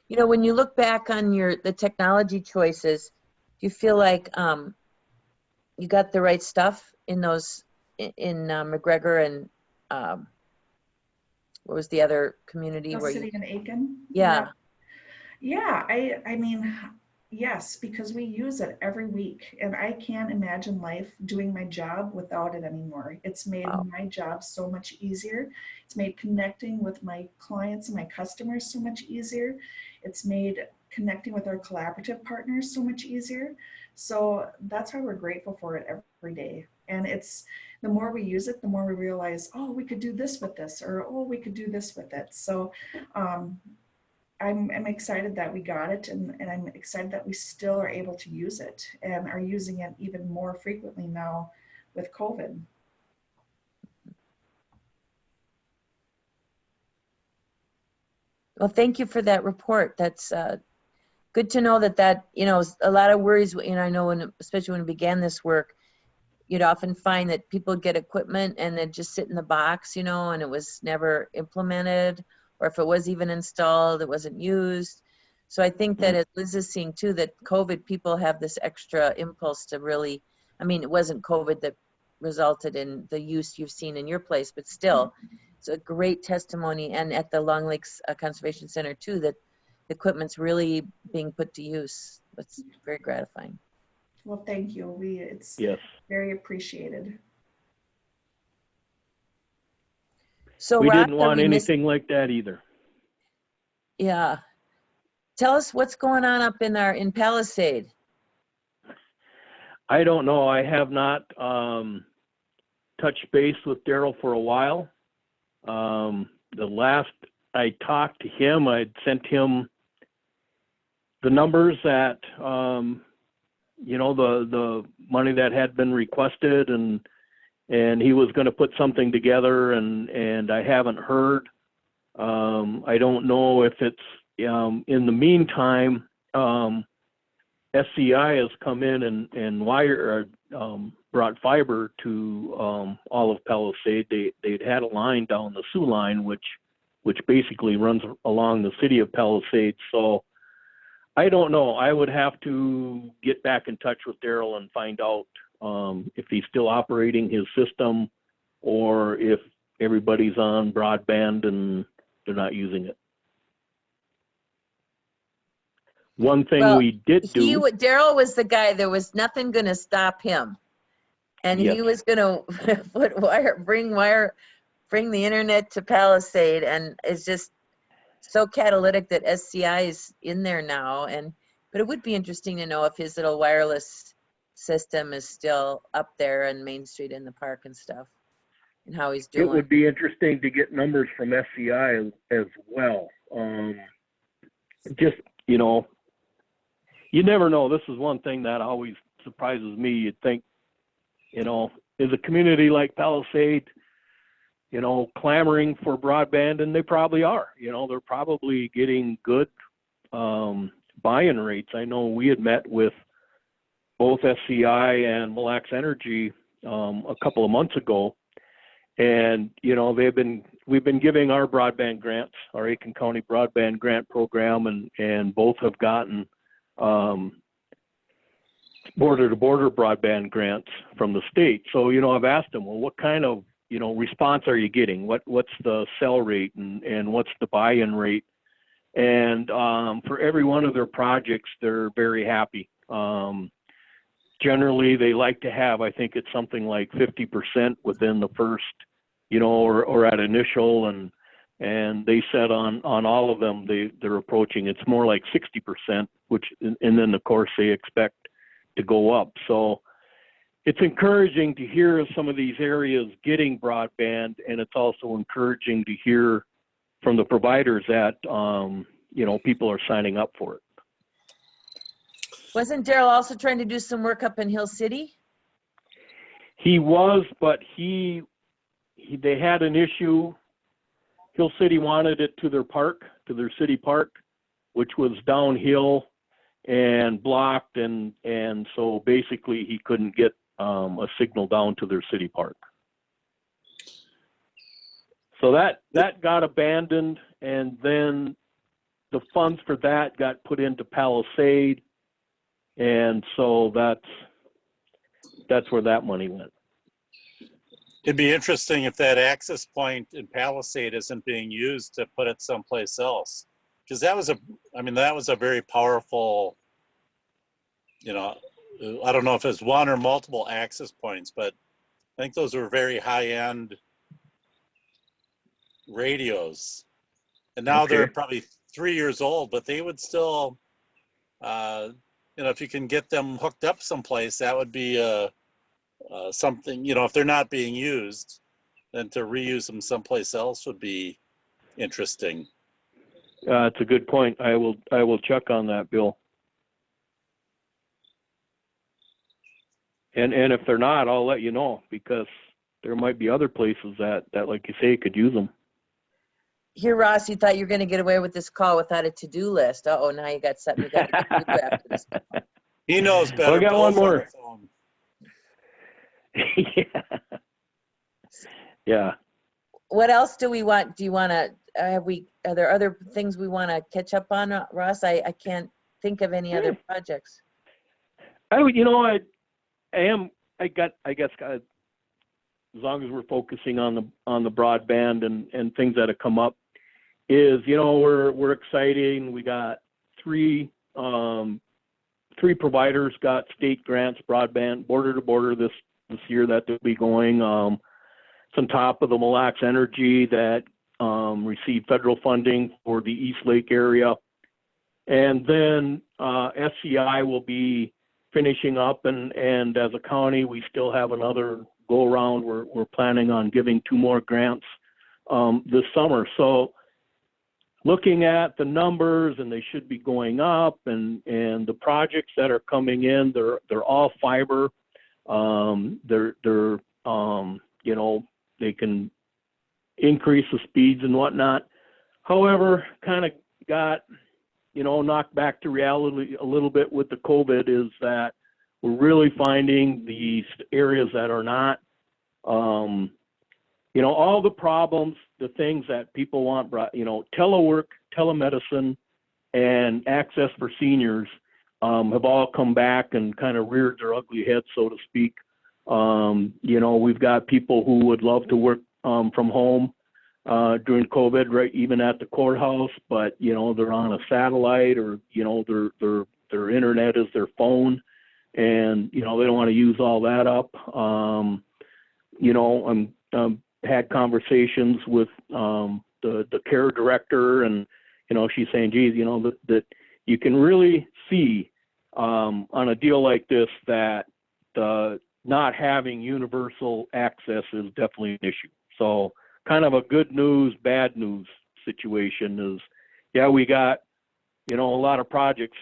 You know, when you look back on the technology choices, do you feel like you got the right stuff in those, in McGregor and what was the other community? The where city in Aitkin? Yeah. Yeah, I mean, yes, because we use it every week, and I can't imagine life doing my job without it anymore. It's made my job so much easier. It's made connecting with my clients and my customers so much easier. It's made connecting with our collaborative partners so much easier. So that's why we're grateful for it every day. And it's, the more we use it, the more we realize, oh, we could do this with this, or oh, we could do this with it. So I'm excited that we got it, and I'm excited that we still are able to use it and are using it even more frequently now with COVID. Well, thank you for that report. That's good to know that, you know, a lot of worries, you know, I know especially when we began this work, you'd often find that people get equipment and then just sit in the box, you know, and it was never implemented, or if it was even installed, it wasn't used. So I think that as Liz is seeing too, that COVID, people have this extra impulse to really, I mean, it wasn't COVID that resulted in the use you've seen in your place, but still, it's a great testimony. And at the Long Lakes Conservation Center too, that the equipment's really being put to use. That's very gratifying. Well, thank you. It's very appreciated. So we Rob, didn't want anything like that either. Yeah. Tell us what's going on up in Palisade. I don't know. I have not touched base with Daryl for a while. The last I talked to him, I'd sent him the numbers that, you know, the money that had been requested, and he was going to put something together, and I haven't heard. I don't know if it's, in the meantime, SCI has come in and brought fiber to all of Palisade. They'd had a line down the Sioux line, which basically runs along the city of Palisade. So I don't know. I would have to get back in touch with Daryl and find out if he's still operating his system or if everybody's on broadband and they're not using it. One thing Well, we did do. Daryl was the guy, there was nothing gonna stop him. And Yes. he was gonna bring the internet to Palisade, and it's just so catalytic that SCI is in there now. But it would be interesting to know if his little wireless system is still up there in Main Street in the park and stuff, and how he's doing. It would be interesting to get numbers from SCI as well. Just, you never know. This is one thing that always surprises me. You'd think, is a community like Palisade, clamoring for broadband, and they probably are. They're probably getting good buy-in rates. I know we had met with both SCI and Mille Lacs Energy a couple of months ago, and we've been giving our broadband grants, our Aitkin County broadband grant program, and both have gotten border-to-border broadband grants from the state. So I've asked them, well, what kind of response are you getting? What's the sell rate and what's the buy-in rate? And for every one of their projects, they're very happy. Generally, they like to have, I think it's something like 50% within the first, or at initial, and they said on all of them they're approaching. It's more like 60%, and then of course they expect to go up. So it's encouraging to hear some of these areas getting broadband, and it's also encouraging to hear from the providers that people are signing up for it. Wasn't Daryl also trying to do some work up in Hill City? He was, but they had an issue. Hill City wanted it to their city park, which was downhill and blocked, and so basically he couldn't get a signal down to their city park. So that got abandoned, and then the funds for that got put into Palisade, and so that's where that money went. It'd be interesting if that access point in Palisade isn't being used to put it someplace else, because that was a very powerful, I don't know if it's one or multiple access points, but I think those were very high-end radios. And now Okay. they're probably 3 years old, but they would still, if you can get them hooked up someplace, that would be something, if they're not being used, then to reuse them someplace else would be interesting. It's a good point. I will check on that, Bill. And if they're not, I'll let you know, because there might be other places that like you say, could use them. Here, Ross, you thought you were going to get away with this call without a to-do list. Uh-oh, now you got something you got to do after this. He knows better. Well, I got one more. Yeah. What else do we want? Do you want to, are there other things we want to catch up on, Ross? I can't think of any other projects. I guess as long as we're focusing on the broadband and things that have come up, is we're exciting. We got three providers got state grants, broadband, border to border this year that they'll be going. It's on top of the Mille Lacs Energy that received federal funding for the East Lake area, and then SCI will be finishing up, and as a county, we still have another go around. We're planning on giving 2 more grants this summer. So looking at the numbers, and they should be going up, and the projects that are coming in, they're all fiber. They can increase the speeds and whatnot. However, kind of got knocked back to reality a little bit with the COVID, is that we're really finding these areas that are not, all the problems, the things that people want, telework, telemedicine, and access for seniors have all come back and kind of reared their ugly heads, so to speak. We've got people who would love to work from home during COVID, right? Even at the courthouse, but they're on a satellite, or their internet is their phone, and they don't want to use all that up. Had conversations with the care director, and she's saying, geez, that you can really see on a deal like this that not having universal access is definitely an issue. So kind of a good news, bad news situation is, yeah, we got, a lot of projects,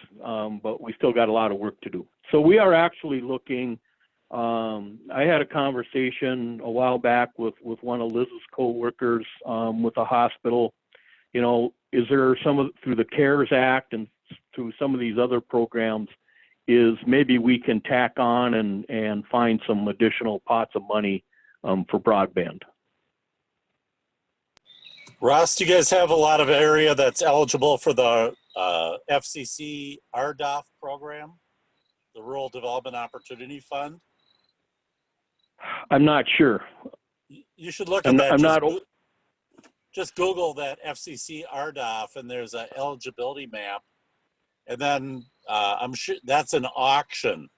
but we still got a lot of work to do. So we are actually looking, I had a conversation a while back with one of Liz's co-workers with a hospital. Is there through the CARES Act and through some of these other programs, is maybe we can tack on and find some additional pots of money for broadband. Ross, do you guys have a lot of area that's eligible for the FCC RDOF program, the Rural Development Opportunity Fund? I'm not sure. You should look at that. I'm not. Just Google that FCC RDOF, and there's an eligibility map. And then I'm sure that's an auction.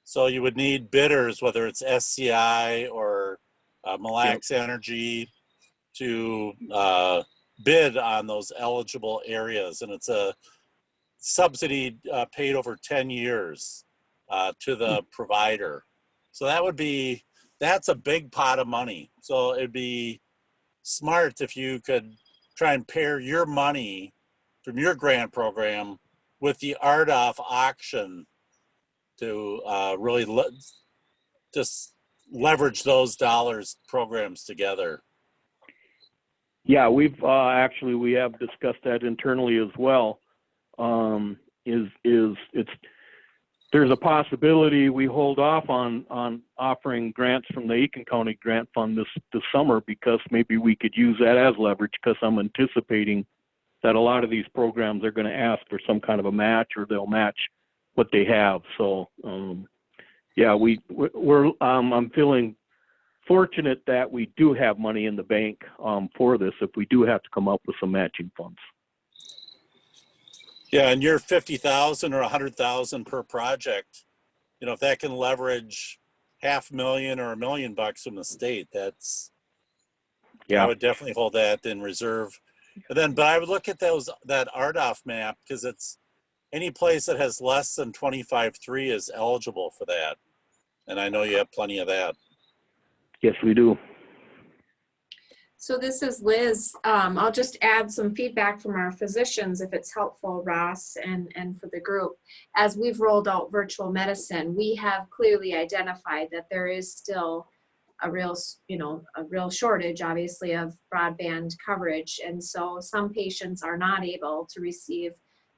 So you would need bidders, whether it's SCI or Mille Lacs Energy, to bid on those eligible areas. And it's a subsidy paid over 10 years to the provider. So that's a big pot of money. So it'd be smart if you could try and pair your money from your grant program with the RDOF auction to really just leverage those dollars programs together. Yeah, we have discussed that internally as well. There's a possibility we hold off on offering grants from the Aitkin County Grant Fund this summer, because maybe we could use that as leverage, because I'm anticipating that a lot of these programs are going to ask for some kind of a match, or they'll match what they have. So I'm feeling fortunate that we do have money in the bank for this, if we do have to come up with some matching funds. Yeah, and your 50,000 or 100,000 per project, if that can leverage $500,000 or $1 million from the state, I would definitely hold that in reserve. But I would look at that RDOF map, because it's any place that has less than 25.3 is eligible for that. And I know you have plenty of that. Yes, we do. So this is Liz. I'll just add some feedback from our physicians, if it's helpful, Ross, and for the group. As we've rolled out virtual medicine, we have clearly identified that there is still a real shortage, obviously, of broadband coverage. And so some patients are not able to receive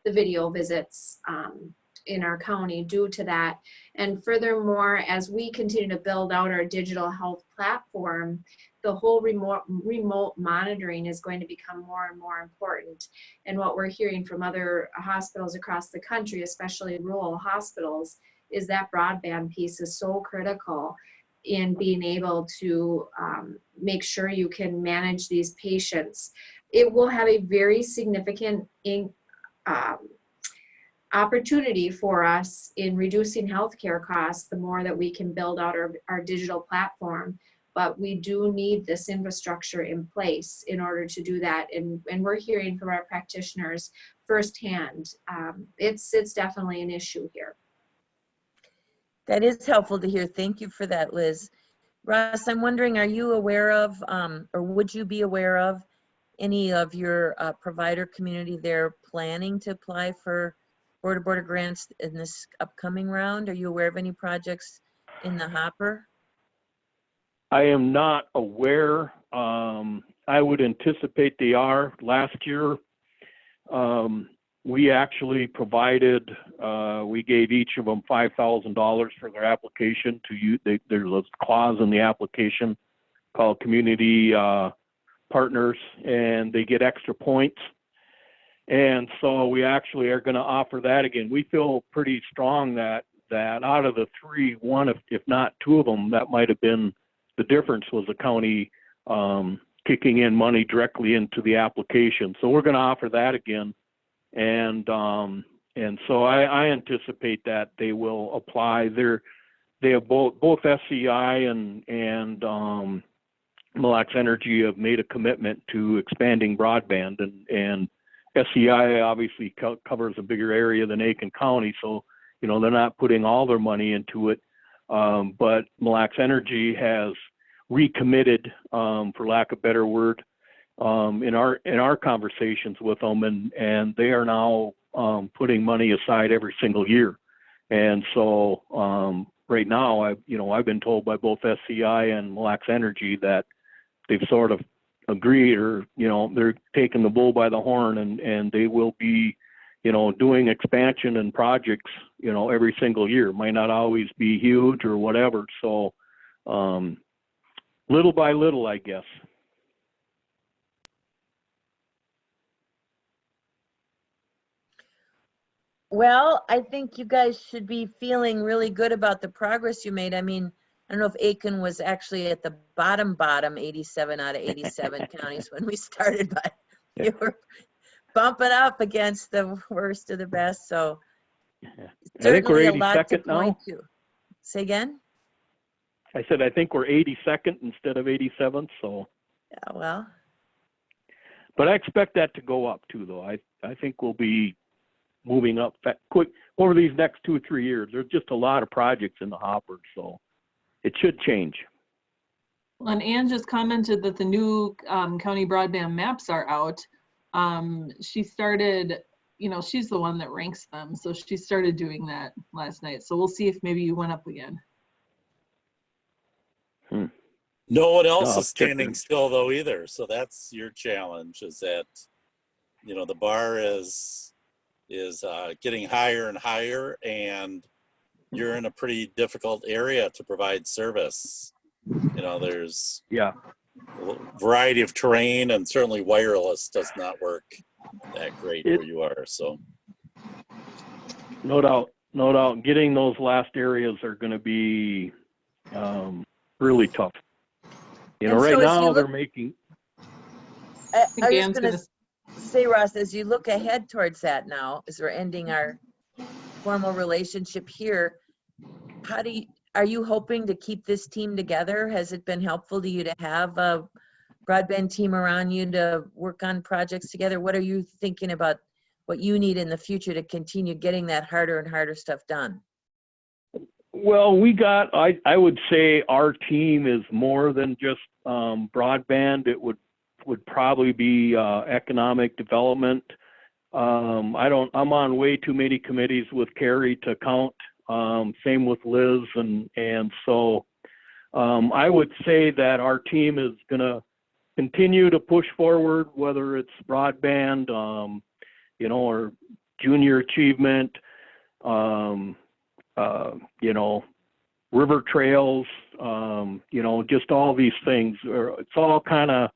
the video visits in our county due to that. And furthermore, as we continue to build out our digital health platform, the whole remote monitoring is going to become more and more important. And what we're hearing from other hospitals across the country, especially rural hospitals, is that broadband piece is so critical in being able to make sure you can manage these patients. It will have a very significant opportunity for us in reducing healthcare costs the more that we can build out our digital platform. But we do need this infrastructure in place in order to do that. And we're hearing from our practitioners firsthand. It's definitely an issue here. That is helpful to hear. Thank you for that, Liz. Ross, I'm wondering, are you aware of, or would you be aware of any of your provider community there planning to apply for border grants in this upcoming round? Are you aware of any projects in the hopper? I am not aware. I would anticipate they are. Last year, we actually provided, we gave each of them $5,000 for their application to use. There's a clause in the application called community partners, and they get extra points. And so we actually are going to offer that again. We feel pretty strong that out of the three, one, if not two of them, that might have been the difference, was the county kicking in money directly into the application. So we're going to offer that again. And so I anticipate that they will apply. They have both SCI and Mille Lacs Energy have made a commitment to expanding broadband, and SCI obviously covers a bigger area than Aitkin County, so they're not putting all their money into it. But Mille Lacs Energy has recommitted, for lack of a better word, in our conversations with them, and they are now putting money aside every single year. And so right now, I've been told by both SCI and Mille Lacs Energy that they've sort of agreed, or they're taking the bull by the horn, and they will be doing expansion and projects every single year. Might not always be huge or whatever, so little by little, I guess. Well, I think you guys should be feeling really good about the progress you made. I mean, I don't know if Aitkin was actually at the bottom 87 out of 87 counties when we started, but you were bumping up against the worst of the best. So I think we're certainly a lot to 82nd now. point to. Say again? I said I think we're 82nd instead of 87th. So. Yeah, well. But I expect that to go up too, though. I think we'll be moving up quick over these next 2 or 3 years. There's just a lot of projects in the hopper, so it should change. Well, and Ann just commented that the new county broadband maps are out. She started, she's the one that ranks them, so she started doing that last night. So we'll see if maybe you went up again. No one else is standing still though either. So that's your challenge, is that the bar is getting higher and higher, and you're in a pretty difficult area to provide service. There's a variety of terrain, and certainly wireless does not work that great where you are. So no doubt getting those last areas are going to be really tough. Right now they're making. I was going to say, Ross, as you look ahead towards that now, as we're ending our formal relationship here, are you hoping to keep this team together? Has it been helpful to you to have a broadband team around you to work on projects together? What are you thinking about what you need in the future to continue getting that harder and harder stuff done? Well, I would say our team is more than just broadband. It would probably be economic development. I'm on way too many committees with Carrie to count. Same with Liz, and so I would say that our team is going to continue to push forward, whether it's broadband, or junior achievement, river trails, just all these things. It's all kind of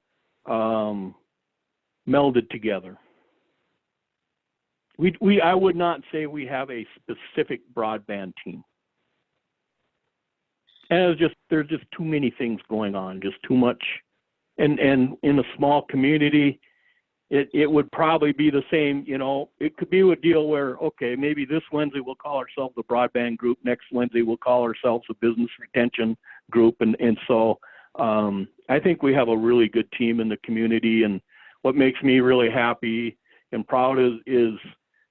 melded together. I would not say we have a specific broadband team. And there's just too many things going on, just too much. And in a small community, it would probably be the same, it could be a deal where, okay, maybe this Wednesday we'll call ourselves the broadband group, next Wednesday we'll call ourselves a business retention group. And so I think we have a really good team in the community, and what makes me really happy and proud is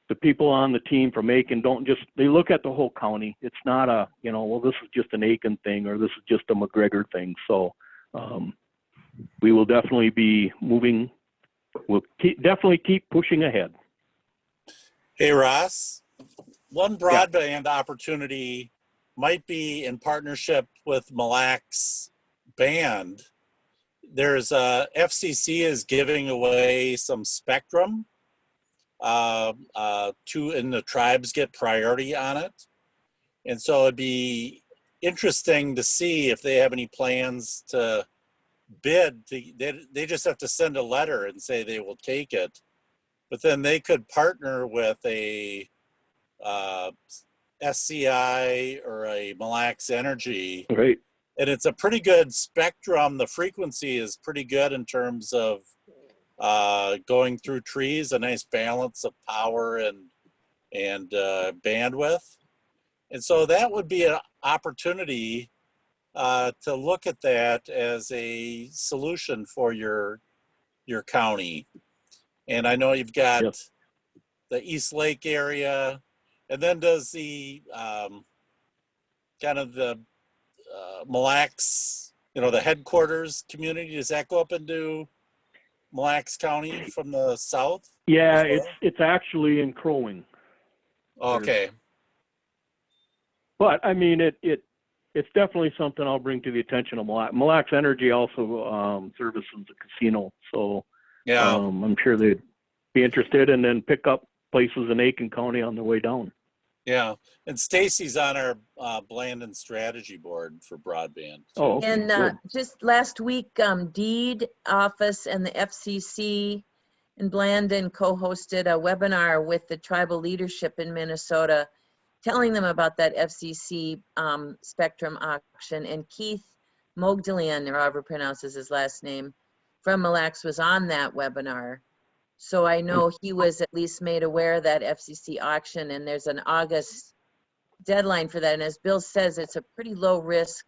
the people on the team from Aitkin they look at the whole county. It's not this is just an Aitkin thing, or this is just a McGregor thing. So we will definitely be moving. We'll definitely keep pushing ahead. Hey, Ross, one broadband opportunity might be in partnership with Mille Lacs Band. There's FCC is giving away some spectrum and the tribes get priority on it. And so it'd be interesting to see if they have any plans to bid. They just have to send a letter and say they will take it. but then they could partner with a SCI or a Mille Lacs Energy. Right. And it's a pretty good spectrum. The frequency is pretty good in terms of going through trees, a nice balance of power and bandwidth. And so that would be an opportunity to look at that as a solution for your county. And I know you've got Yep. the East Lake area, and then does the kind of the Mille Lacs, the headquarters community, does that go up into Mille Lacs County from the south? Yeah, as well? it's actually in Crowing. Okay. But I mean, it's definitely something I'll bring to the attention of Mille Lacs Energy. Also services a casino, so Yeah. I'm sure they'd be interested, and then pick up places in Aitkin County on their way down. Yeah. And Stacy's on our Blandin strategy board for broadband. Oh, okay, And good. just last week, Deed Office and the FCC in Blandin co-hosted a webinar with the tribal leadership in Minnesota, telling them about that FCC spectrum auction. And Keith Mogdalian, or however pronounces his last name, from Mille Lacs was on that webinar. So I know he was at least made aware of that FCC auction, and there's an August deadline for that. And as Bill says, it's a pretty low risk,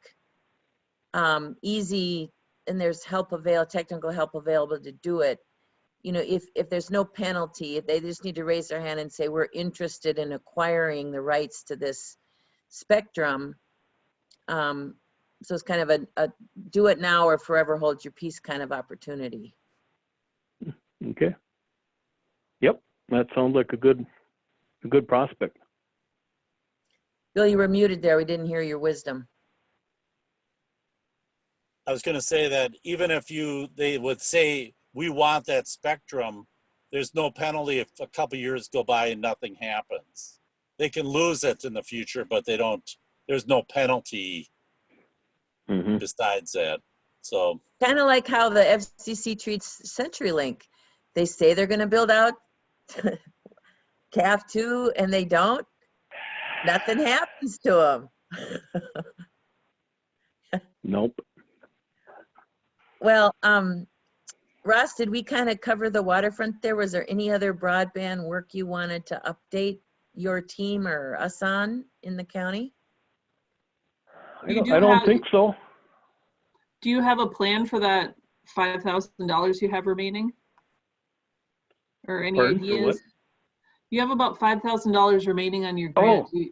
easy, and there's technical help available to do it. If there's no penalty, they just need to raise their hand and say, we're interested in acquiring the rights to this spectrum. So it's kind of a do it now or forever hold your peace kind of opportunity. Okay. Yep, that sounds like a good prospect. Bill, you were muted there. We didn't hear your wisdom. I was going to say that even if they would say, we want that spectrum, there's no penalty if a couple years go by and nothing happens. They can lose it in the future, but there's no penalty besides that. So Kind of like how the FCC treats CenturyLink. They say they're going to build out CAF2 and they don't. Nothing happens to them. Nope. Well, Ross, did we kind of cover the waterfront there? Was there any other broadband work you wanted to update your team or us on in the county? I don't think so. Do you have a plan for that $5,000 you have remaining? Or any Pardon, for what? ideas? You have about $5,000 remaining on your grant. Oh. Do you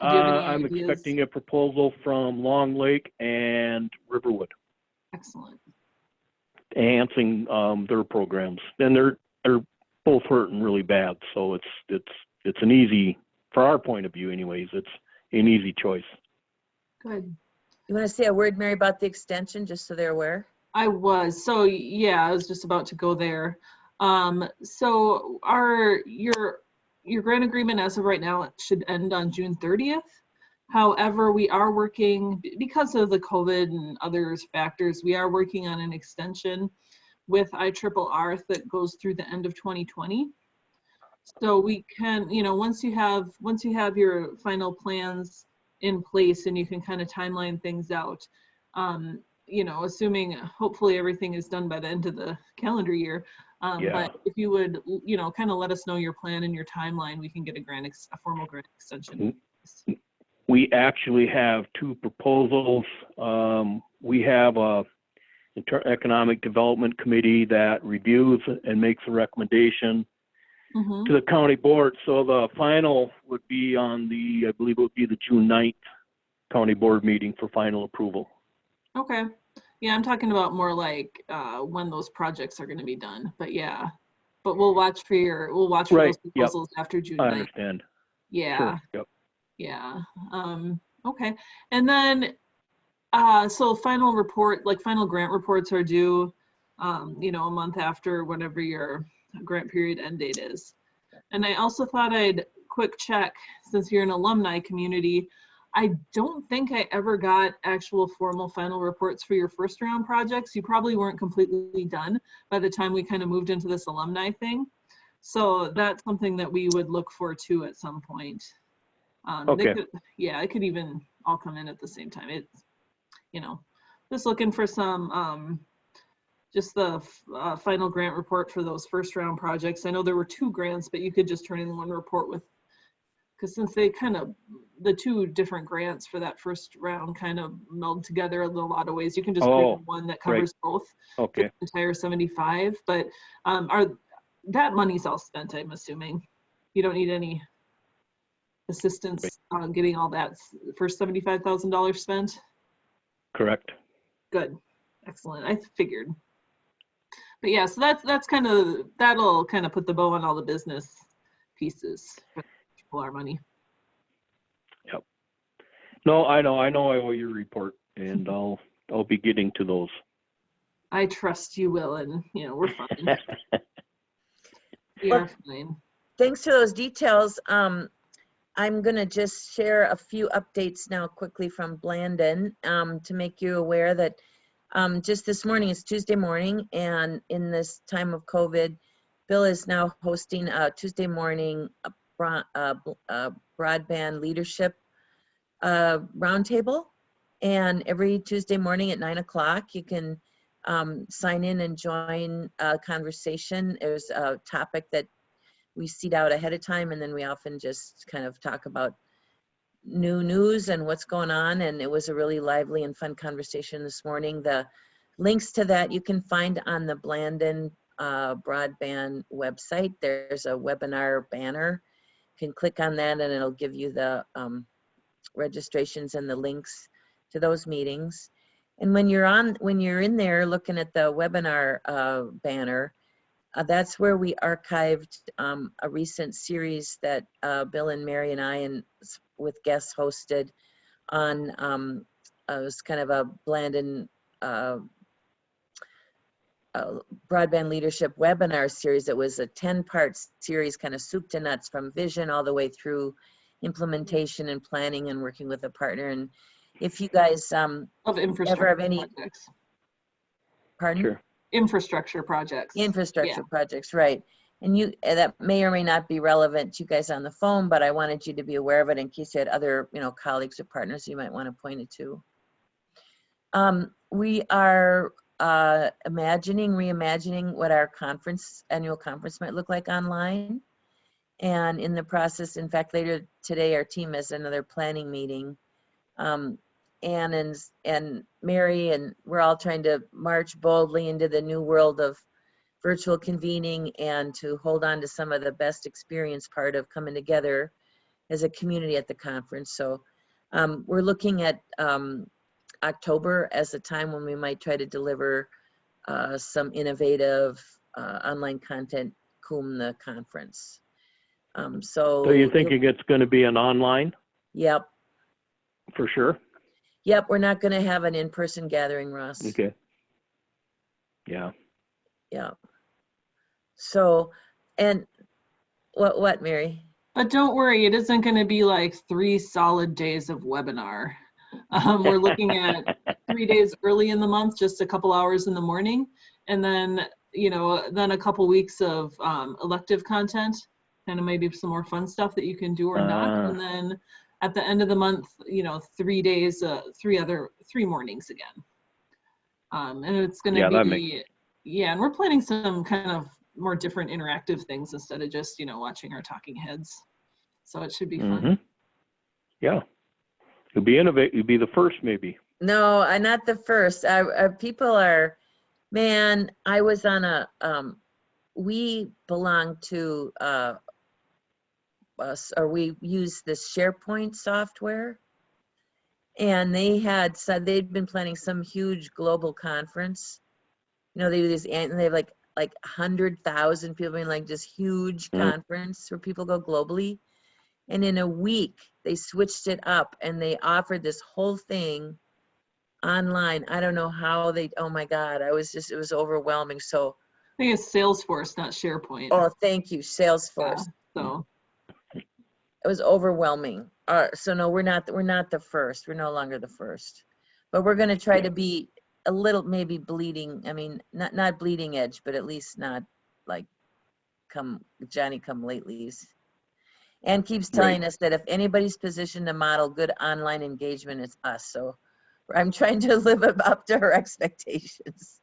have any I'm ideas? expecting a proposal from Long Lake and Riverwood, Excellent. enhancing their programs, and they're both hurting really bad. So it's an easy, for our point of view, anyways. It's an easy choice. Good. You want to say a word, Mary, about the extension, just so they're aware? I was. So yeah, I was just about to go there. So your grant agreement as of right now should end on June 30th. However, we are working, because of the COVID and other factors, we are working on an extension with IRRR that goes through the end of 2020. So we can, once you have your final plans in place and you can kind of timeline things out, assuming hopefully everything is done by the end of the calendar year. But if you would, kind of let us know your plan and your timeline, we can get a formal grant extension. We actually have two proposals. We have a economic development committee that reviews and makes a recommendation to the county board. So the final would be on I believe it would be the June 9th county board meeting for final approval. Okay. Yeah, I'm talking about more like when those projects are going to be done. But yeah, but we'll watch for those proposals after June 9th. I understand. Yeah. Sure. Yep. Yeah. Okay. And then, so final grant reports are due, a month after whatever your grant period end date is. And I also thought I'd quick check, since you're an alumni community, I don't think I ever got actual formal final reports for your first round projects. You probably weren't completely done by the time we kind of moved into this alumni thing. So that's something that we would look for too at some point. Okay. It could even all come in at the same time. It's, just looking for some, just the final grant report for those first round projects. I know there were 2 grants, but you could just turn in one report with, because since they the 2 different grants for that first round kind of meld together in a lot of ways, you can just create one that covers both. Okay. The entire 75, but that money's all spent, I'm assuming. You don't need any assistance on getting all that first $75,000 spent? Correct. Good. Excellent. I figured. But yeah, so that'll kind of put the bow on all the business pieces for our money. Yep. No, I know I owe your report, and I'll be getting to those. I trust you will, and we're fine. We Well, are fine. Thanks for those details. I'm going to just share a few updates now quickly from Blandin to make you aware that just this morning, it's Tuesday morning, and in this time of COVID, Bill is now hosting a Tuesday morning broadband leadership roundtable. And every Tuesday morning at 9 o'clock, you can sign in and join a conversation. There's a topic that we seed out ahead of time, and then we often just kind of talk about new news and what's going on. And it was a really lively and fun conversation this morning. The links to that you can find on the Blandin broadband website. There's a webinar banner. You can click on that and it'll give you the registrations and the links to those meetings. And when you're in there looking at the webinar banner, that's where we archived a recent series that Bill and Mary and I, and with guests, hosted on it was kind of a Blandin broadband leadership webinar series. It was a 10-part series, kind of soup to nuts, from vision all the way through implementation and planning and working with a partner. And if you guys Of ever have any projects. pardon? Sure. Infrastructure projects. Infrastructure projects, right. And that may or may not be relevant to you guys on the phone, but I wanted you to be aware of it in case you had other, colleagues or partners you might want to point it to. We are reimagining what our annual conference might look like online. And in the process, in fact, later today, our team has another planning meeting. Ann and Mary, and we're all trying to march boldly into the new world of virtual convening and to hold on to some of the best experience part of coming together as a community at the conference. So we're looking at October as a time when we might try to deliver some innovative online content cum the conference. So you're thinking it's going to be an online? Yep. For sure? Yep, we're not going to have an in-person gathering, Ross. Okay. Yeah. Yeah. So, and what, Mary? But don't worry, it isn't going to be like 3 solid days of webinar. We're looking at 3 days early in the month, just a couple hours in the morning, and then then a couple weeks of elective content, and maybe some more fun stuff that you can do or not, and then at the end of the month, 3 days, 3 mornings again. And it's going to be, and we're planning some kind of more different interactive things instead of just, watching our talking heads. So it should be fun. Yeah. You'll be innovative. You'll be the first, maybe. No, I'm not the first. People are, man, I was on we belong to, we use this SharePoint software, and they had said they'd been planning some huge global conference. They do this, and they have like 100,000 people in like this huge conference where people go globally. And in a week, they switched it up and they offered this whole thing online. I don't know how oh my God, it was overwhelming. So I think it's Salesforce, not SharePoint. Oh, thank you, Salesforce. So it was overwhelming. So no, we're not the first. We're no longer the first, but we're going to try to be a little maybe bleeding. I mean, not bleeding edge, but at least not like Johnny come latelys. And keeps telling us that if anybody's positioned to model good online engagement, it's us. So I'm trying to live up to her expectations.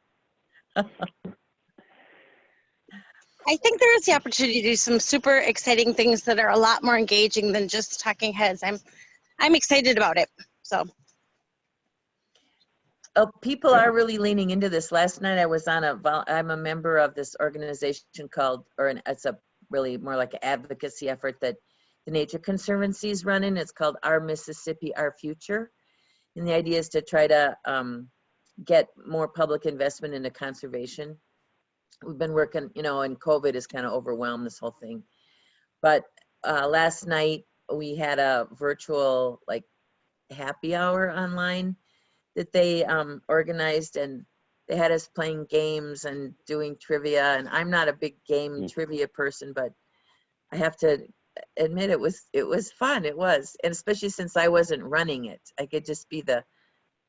I think there is the opportunity to do some super exciting things that are a lot more engaging than just talking heads. I'm excited about it. So. Oh, people are really leaning into this. Last night I was on I'm a member of this organization called, it's a really more like an advocacy effort that the Nature Conservancy is running. It's called Our Mississippi, Our Future. And the idea is to try to get more public investment into conservation. We've been working, and COVID has kind of overwhelmed this whole thing. But last night we had a virtual like happy hour online that they organized, and they had us playing games and doing trivia. And I'm not a big game trivia person, but I have to admit it was fun. It was, and especially since I wasn't running it, I could just be the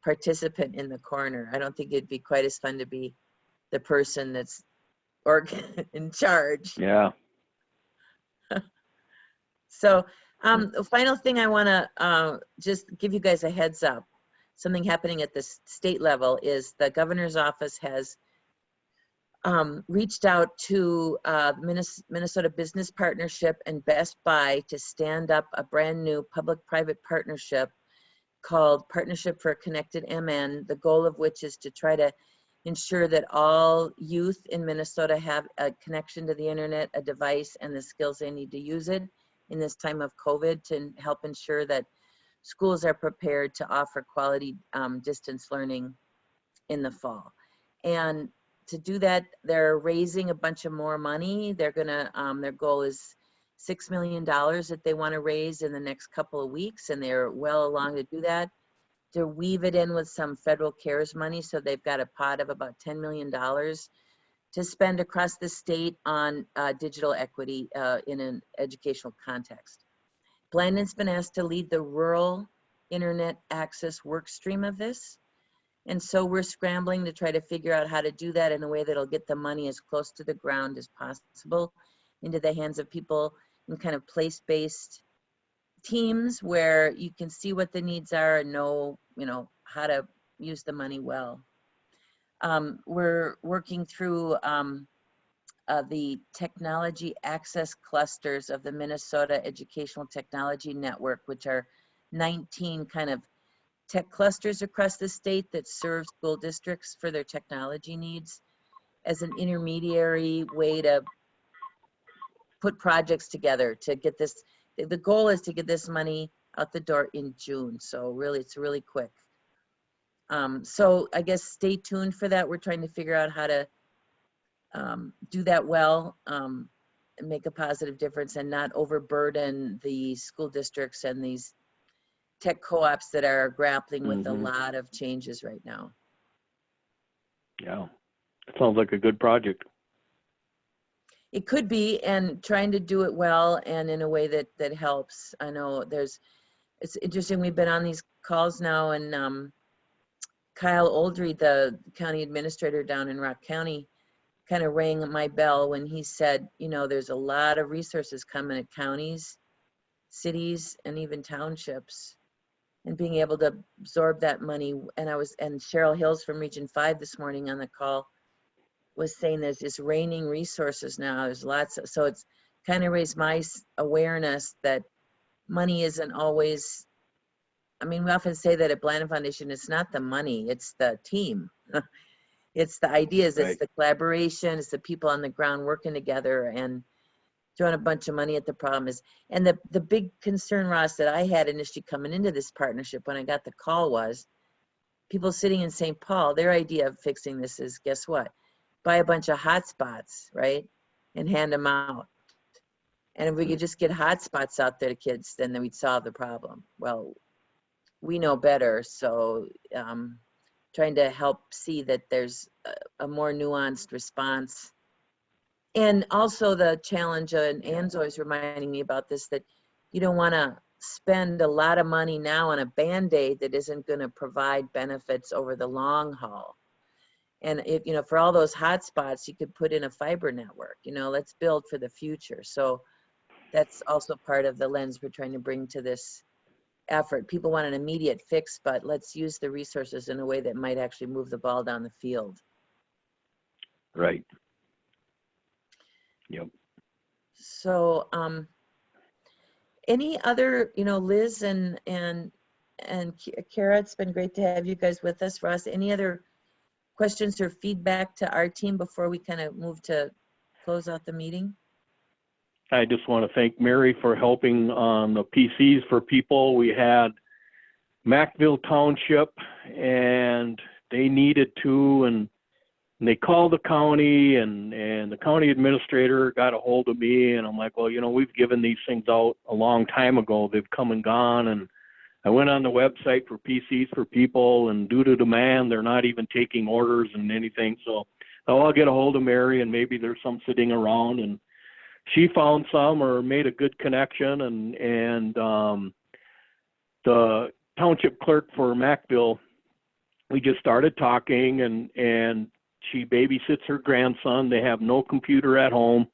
participant in the corner. I don't think it'd be quite as fun to be the person that's in charge. Yeah. So the final thing I want to just give you guys a heads up. Something happening at the state level is the governor's office has reached out to Minnesota Business Partnership and Best Buy to stand up a brand new public-private partnership called Partnership for a Connected MN, the goal of which is to try to ensure that all youth in Minnesota have a connection to the internet, a device, and the skills they need to use it in this time of COVID to help ensure that schools are prepared to offer quality distance learning in the fall. And to do that, they're raising a bunch of more money. They're gonna, their goal is $6 million that they wanna raise in the next couple of weeks, and they're well along to do that. To weave it in with some federal CARES money, so they've got a pot of about $10 million to spend across the state on digital equity in an educational context. Blandin's been asked to lead the rural internet access work stream of this. And so we're scrambling to try to figure out how to do that in a way that'll get the money as close to the ground as possible into the hands of people in kind of place-based teams where you can see what the needs are and know, how to use the money well. We're working through the technology access clusters of the Minnesota Educational Technology Network, which are 19 kind of tech clusters across the state that serve school districts for their technology needs as an intermediary way to put projects together to get this. The goal is to get this money out the door in June. So really, it's really quick. So I guess stay tuned for that. We're trying to figure out how to do that well and make a positive difference and not overburden the school districts and these tech co-ops that are grappling with a lot of changes right now. Yeah, it sounds like a good project. It could be, and trying to do it well and in a way that helps. I know it's interesting, we've been on these calls now, and Kyle Oldry, the county administrator down in Rock County, kind of rang my bell when he said, there's a lot of resources coming at counties, cities, and even townships, and being able to absorb that money. And Cheryl Hills from Region 5 this morning on the call was saying there's just raining resources now. There's lots of, so it's kind of raised my awareness that money isn't always, we often say that at Blandin Foundation, it's not the money, it's the team. It's the ideas, it's the collaboration, it's the people on the ground working together, and throwing a bunch of money at the problem is, and the big concern, Ross, that I had initially coming into this partnership when I got the call was people sitting in St. Paul, their idea of fixing this is, guess what? Buy a bunch of hotspots, right? And hand them out. And if we could just get hotspots out there to kids, then we'd solve the problem. Well, we know better, so trying to help see that there's a more nuanced response. And also the challenge, and Ann's always reminding me about this, that you don't want to spend a lot of money now on a Band-Aid that isn't going to provide benefits over the long haul. And if, you know, for all those hot spots, you could put in a fiber network, you know, let's build for the future. So that's also part of the lens we're trying to bring to this effort. People want an immediate fix, but let's use the resources in a way that might actually move the ball down the field. Right. Yep. So, any other, you know, Liz and Kara, it's been great to have you guys with us. Ross, any other questions or feedback to our team before we kind of move to close out the meeting? I just want to thank Mary for helping on the PCs for people. We had Mackville Township and they needed to, and they called the county and the county administrator got a hold of me, and I'm like, well, you know, we've given these things out a long time ago. They've come and gone. And I went on the website for PCs for people, and due to demand, they're not even taking orders and anything. So I'll get a hold of Mary, and maybe there's some sitting around, and she found some or made a good connection, and the township clerk for Mackville, we just started talking, and she babysits her grandson. They have no computer at home,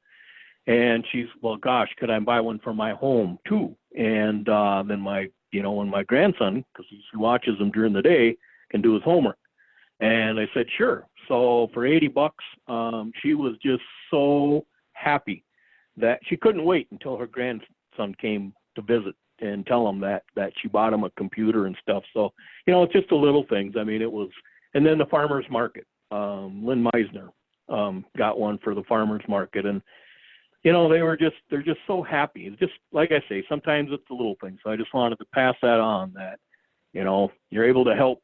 and she's, well, gosh, could I buy one for my home too? And then when my grandson, because he watches them during the day, can do his homework. And I said, sure. So for $80, she was just so happy that she couldn't wait until her grandson came to visit and tell him that she bought him a computer and stuff. So, you know, it's just the little things. I mean, it was, and then the farmer's market, Lynn Meisner got one for the farmer's market. And, you know, they're just so happy. It's just, like I say, sometimes it's the little things. So I just wanted to pass that on, that, you know, you're able to help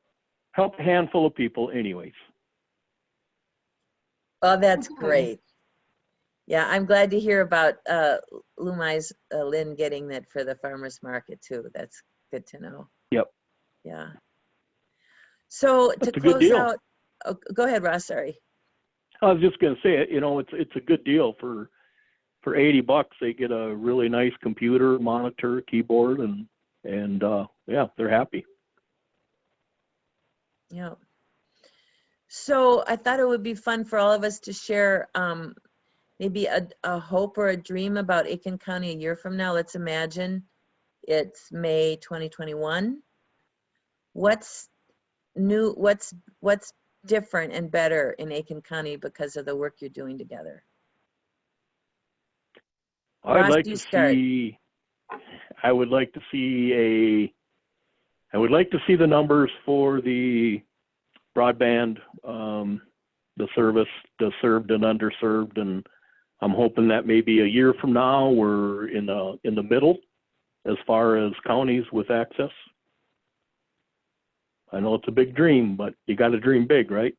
a handful of people anyways. Oh, that's great. Yeah, I'm glad to hear about Lynn getting that for the farmer's market too. That's good to know. Yep. Yeah. So That's to a good close deal. out, oh, go ahead, Ross, sorry. I was just going to say, you know, it's a good deal for $80. They get a really nice computer, monitor, keyboard, and yeah, they're happy. Yeah. So I thought it would be fun for all of us to share maybe a hope or a dream about Aitkin County a year from now. Let's imagine it's May 2021. What's new, what's different and better in Aitkin County because of the work you're doing together? I would like to see the numbers for the broadband, the service, the served and underserved, and I'm hoping that maybe a year from now we're in the middle as far as counties with access. I know it's a big dream, but you got to dream big, right?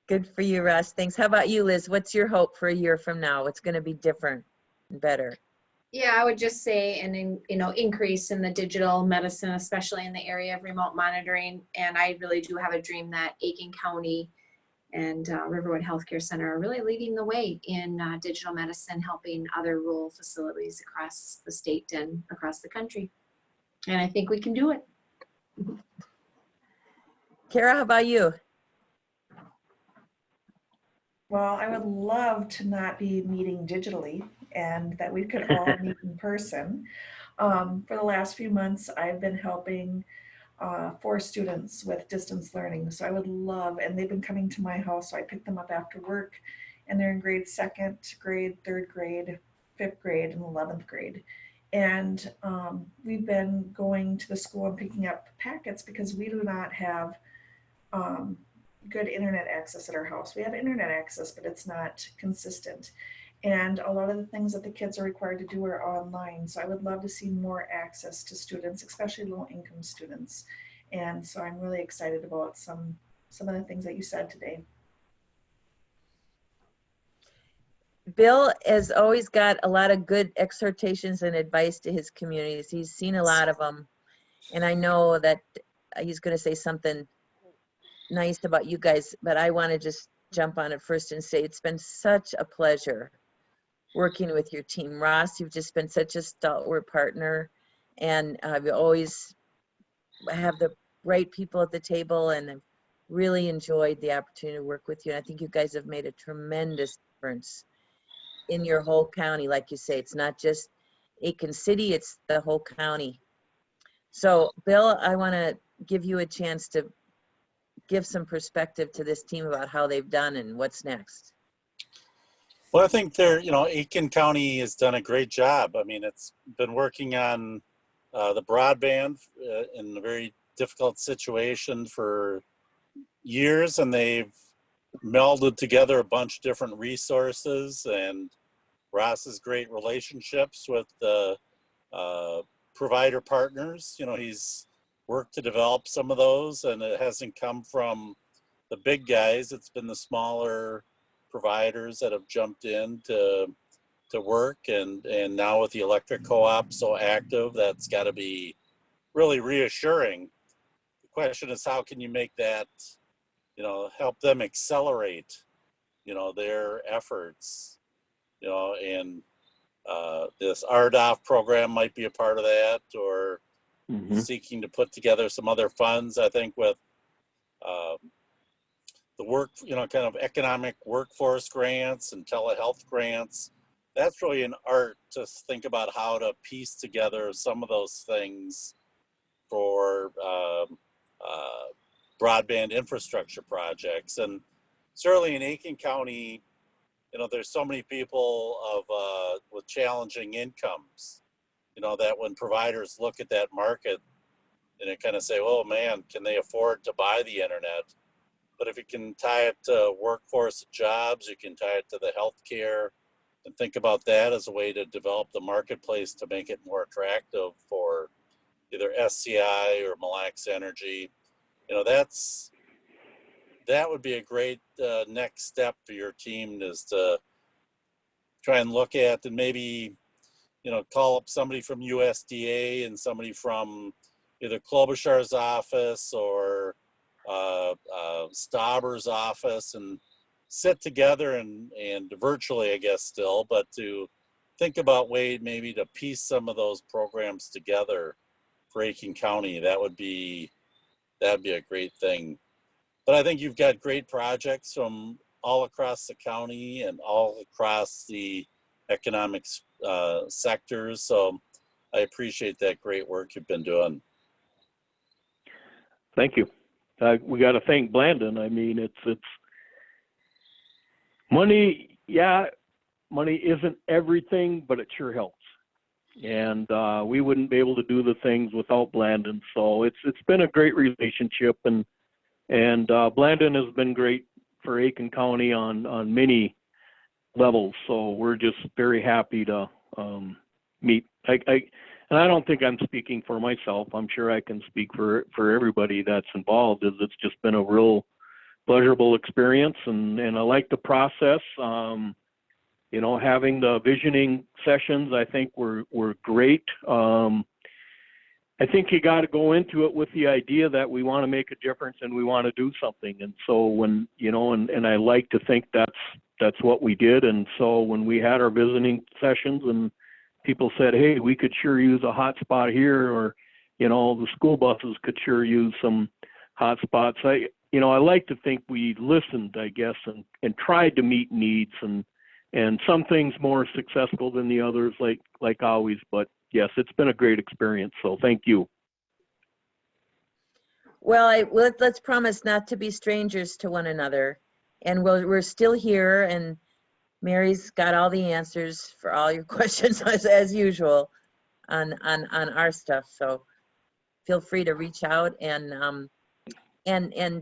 Good for you, Russ. Thanks. How about you, Liz? What's your hope for a year from now? What's going to be different and better? Yeah, I would just say increase in the digital medicine, especially in the area of remote monitoring. And I really do have a dream that Aitkin County and Riverwood Healthcare Center are really leading the way in digital medicine, helping other rural facilities across the state and across the country. And I think we can do it. Kara, how about you? Well, I would love to not be meeting digitally and that we could all meet in person. For the last few months, I've been helping 4 students with distance learning. So I would love, and they've been coming to my house, so I pick them up after work, and they're in grade 2nd grade, 3rd grade, 5th grade, and 11th grade. And we've been going to the school and picking up packets because we do not have good internet access at our house. We have internet access, but it's not consistent. And a lot of the things that the kids are required to do are online. So I would love to see more access to students, especially low-income students. And so I'm really excited about some of the things that you said today. Bill has always got a lot of good exhortations and advice to his communities. He's seen a lot of them. And I know that he's going to say something nice about you guys, but I want to just jump on it first and say it's been such a pleasure working with your team. Ross, you've just been such a stalwart partner, and you always have the right people at the table, and really enjoyed the opportunity to work with you. And I think you guys have made a tremendous difference in your whole county. Like you say, it's not just Aitkin City, it's the whole county. So Bill, I want to give you a chance to give some perspective to this team about how they've done and what's next. Well, I think Aitkin County has done a great job. I mean, it's been working on the broadband in a very difficult situation for years, and they've melded together a bunch of different resources, and Ross's great relationships with the provider partners. He's worked to develop some of those, and it hasn't come from the big guys. It's been the smaller providers that have jumped in to work, and now with the electric co-op so active, that's got to be really reassuring. The question is, how can you make that, help them accelerate, their efforts, and this RDOF program might be a part of that, or seeking to put together some other funds. I think with the work, kind of economic workforce grants and telehealth grants, that's really an art to think about how to piece together some of those things for broadband infrastructure projects. And certainly in Aitkin County, there's so many people with challenging incomes, that when providers look at that market and they kind of say, oh man, can they afford to buy the internet? But if you can tie it to workforce jobs, you can tie it to the healthcare, and think about that as a way to develop the marketplace to make it more attractive for either SCI or Mille Lacs Energy. That would be a great next step for your team, is to try and look at, and maybe, call up somebody from USDA and somebody from either Klobuchar's office or Stauber's office, and sit together and virtually, I guess still, but to think about ways maybe to piece some of those programs together for Aitkin County. That'd be a great thing. But I think you've got great projects from all across the county and all across the economic sectors. So I appreciate that great work you've been doing. Thank you. We got to thank Blandin. I mean, it's money. Yeah, money isn't everything, but it sure helps. And we wouldn't be able to do the things without Blandin. So it's been a great relationship, and Blandin has been great for Aitkin County on many levels. So we're just very happy to meet. And I don't think I'm speaking for myself. I'm sure I can speak for everybody that's involved. It's just been a real pleasurable experience, and I like the process. Having the visioning sessions, I think were great. I think you got to go into it with the idea that we want to make a difference and we want to do something. And so when, and I like to think that's what we did. And so when we had our visiting sessions and people said, hey, we could sure use a hotspot here, or, the school buses could sure use some hotspots. I like to think we listened, I guess, and tried to meet needs, and some things more successful than the others, like always. But yes, it's been a great experience. So thank you. Well, let's promise not to be strangers to one another. And we're still here, and Mary's got all the answers for all your questions as usual on our stuff. So feel free to reach out and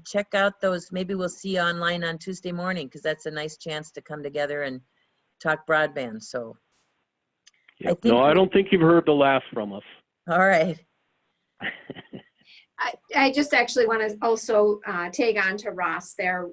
check out those. Maybe we'll see you online on Tuesday morning, because that's a nice chance to come together and talk broadband. So yep. I don't think you've heard the last from us. All right. I just actually want to also tag on to Ross there.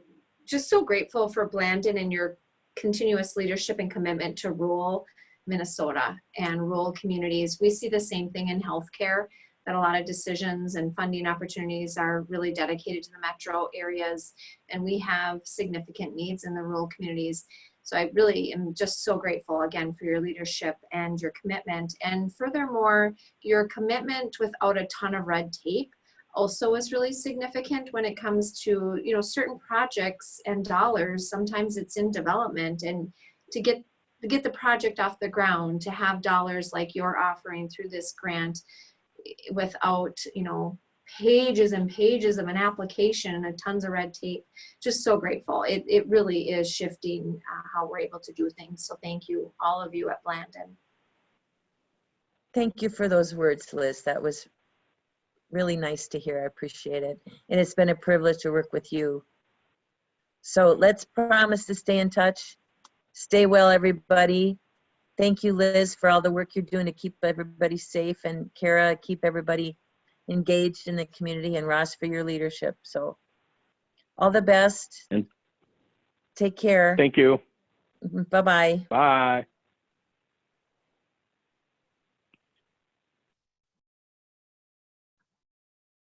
Just so grateful for Blandin and your continuous leadership and commitment to rural Minnesota and rural communities. We see the same thing in healthcare, that a lot of decisions and funding opportunities are really dedicated to the metro areas, and we have significant needs in the rural communities. So I really am just so grateful again for your leadership and your commitment, and furthermore, your commitment without a ton of red tape also is really significant when it comes to, you know, certain projects and dollars. Sometimes it's in development, and to get the project off the ground, to have dollars like you're offering through this grant without, you know, pages and pages of an application and tons of red tape. Just so grateful. It really is shifting how we're able to do things. So thank you, all of you at Blandin. Thank you for those words, Liz. That was really nice to hear. I appreciate it. And it's been a privilege to work with you. So let's promise to stay in touch. Stay well, everybody. Thank you, Liz, for all the work you're doing to keep everybody safe, and Kara, keep everybody engaged in the community, and Ross, for your leadership. So all the best. And take care. thank you. Bye-bye. Bye.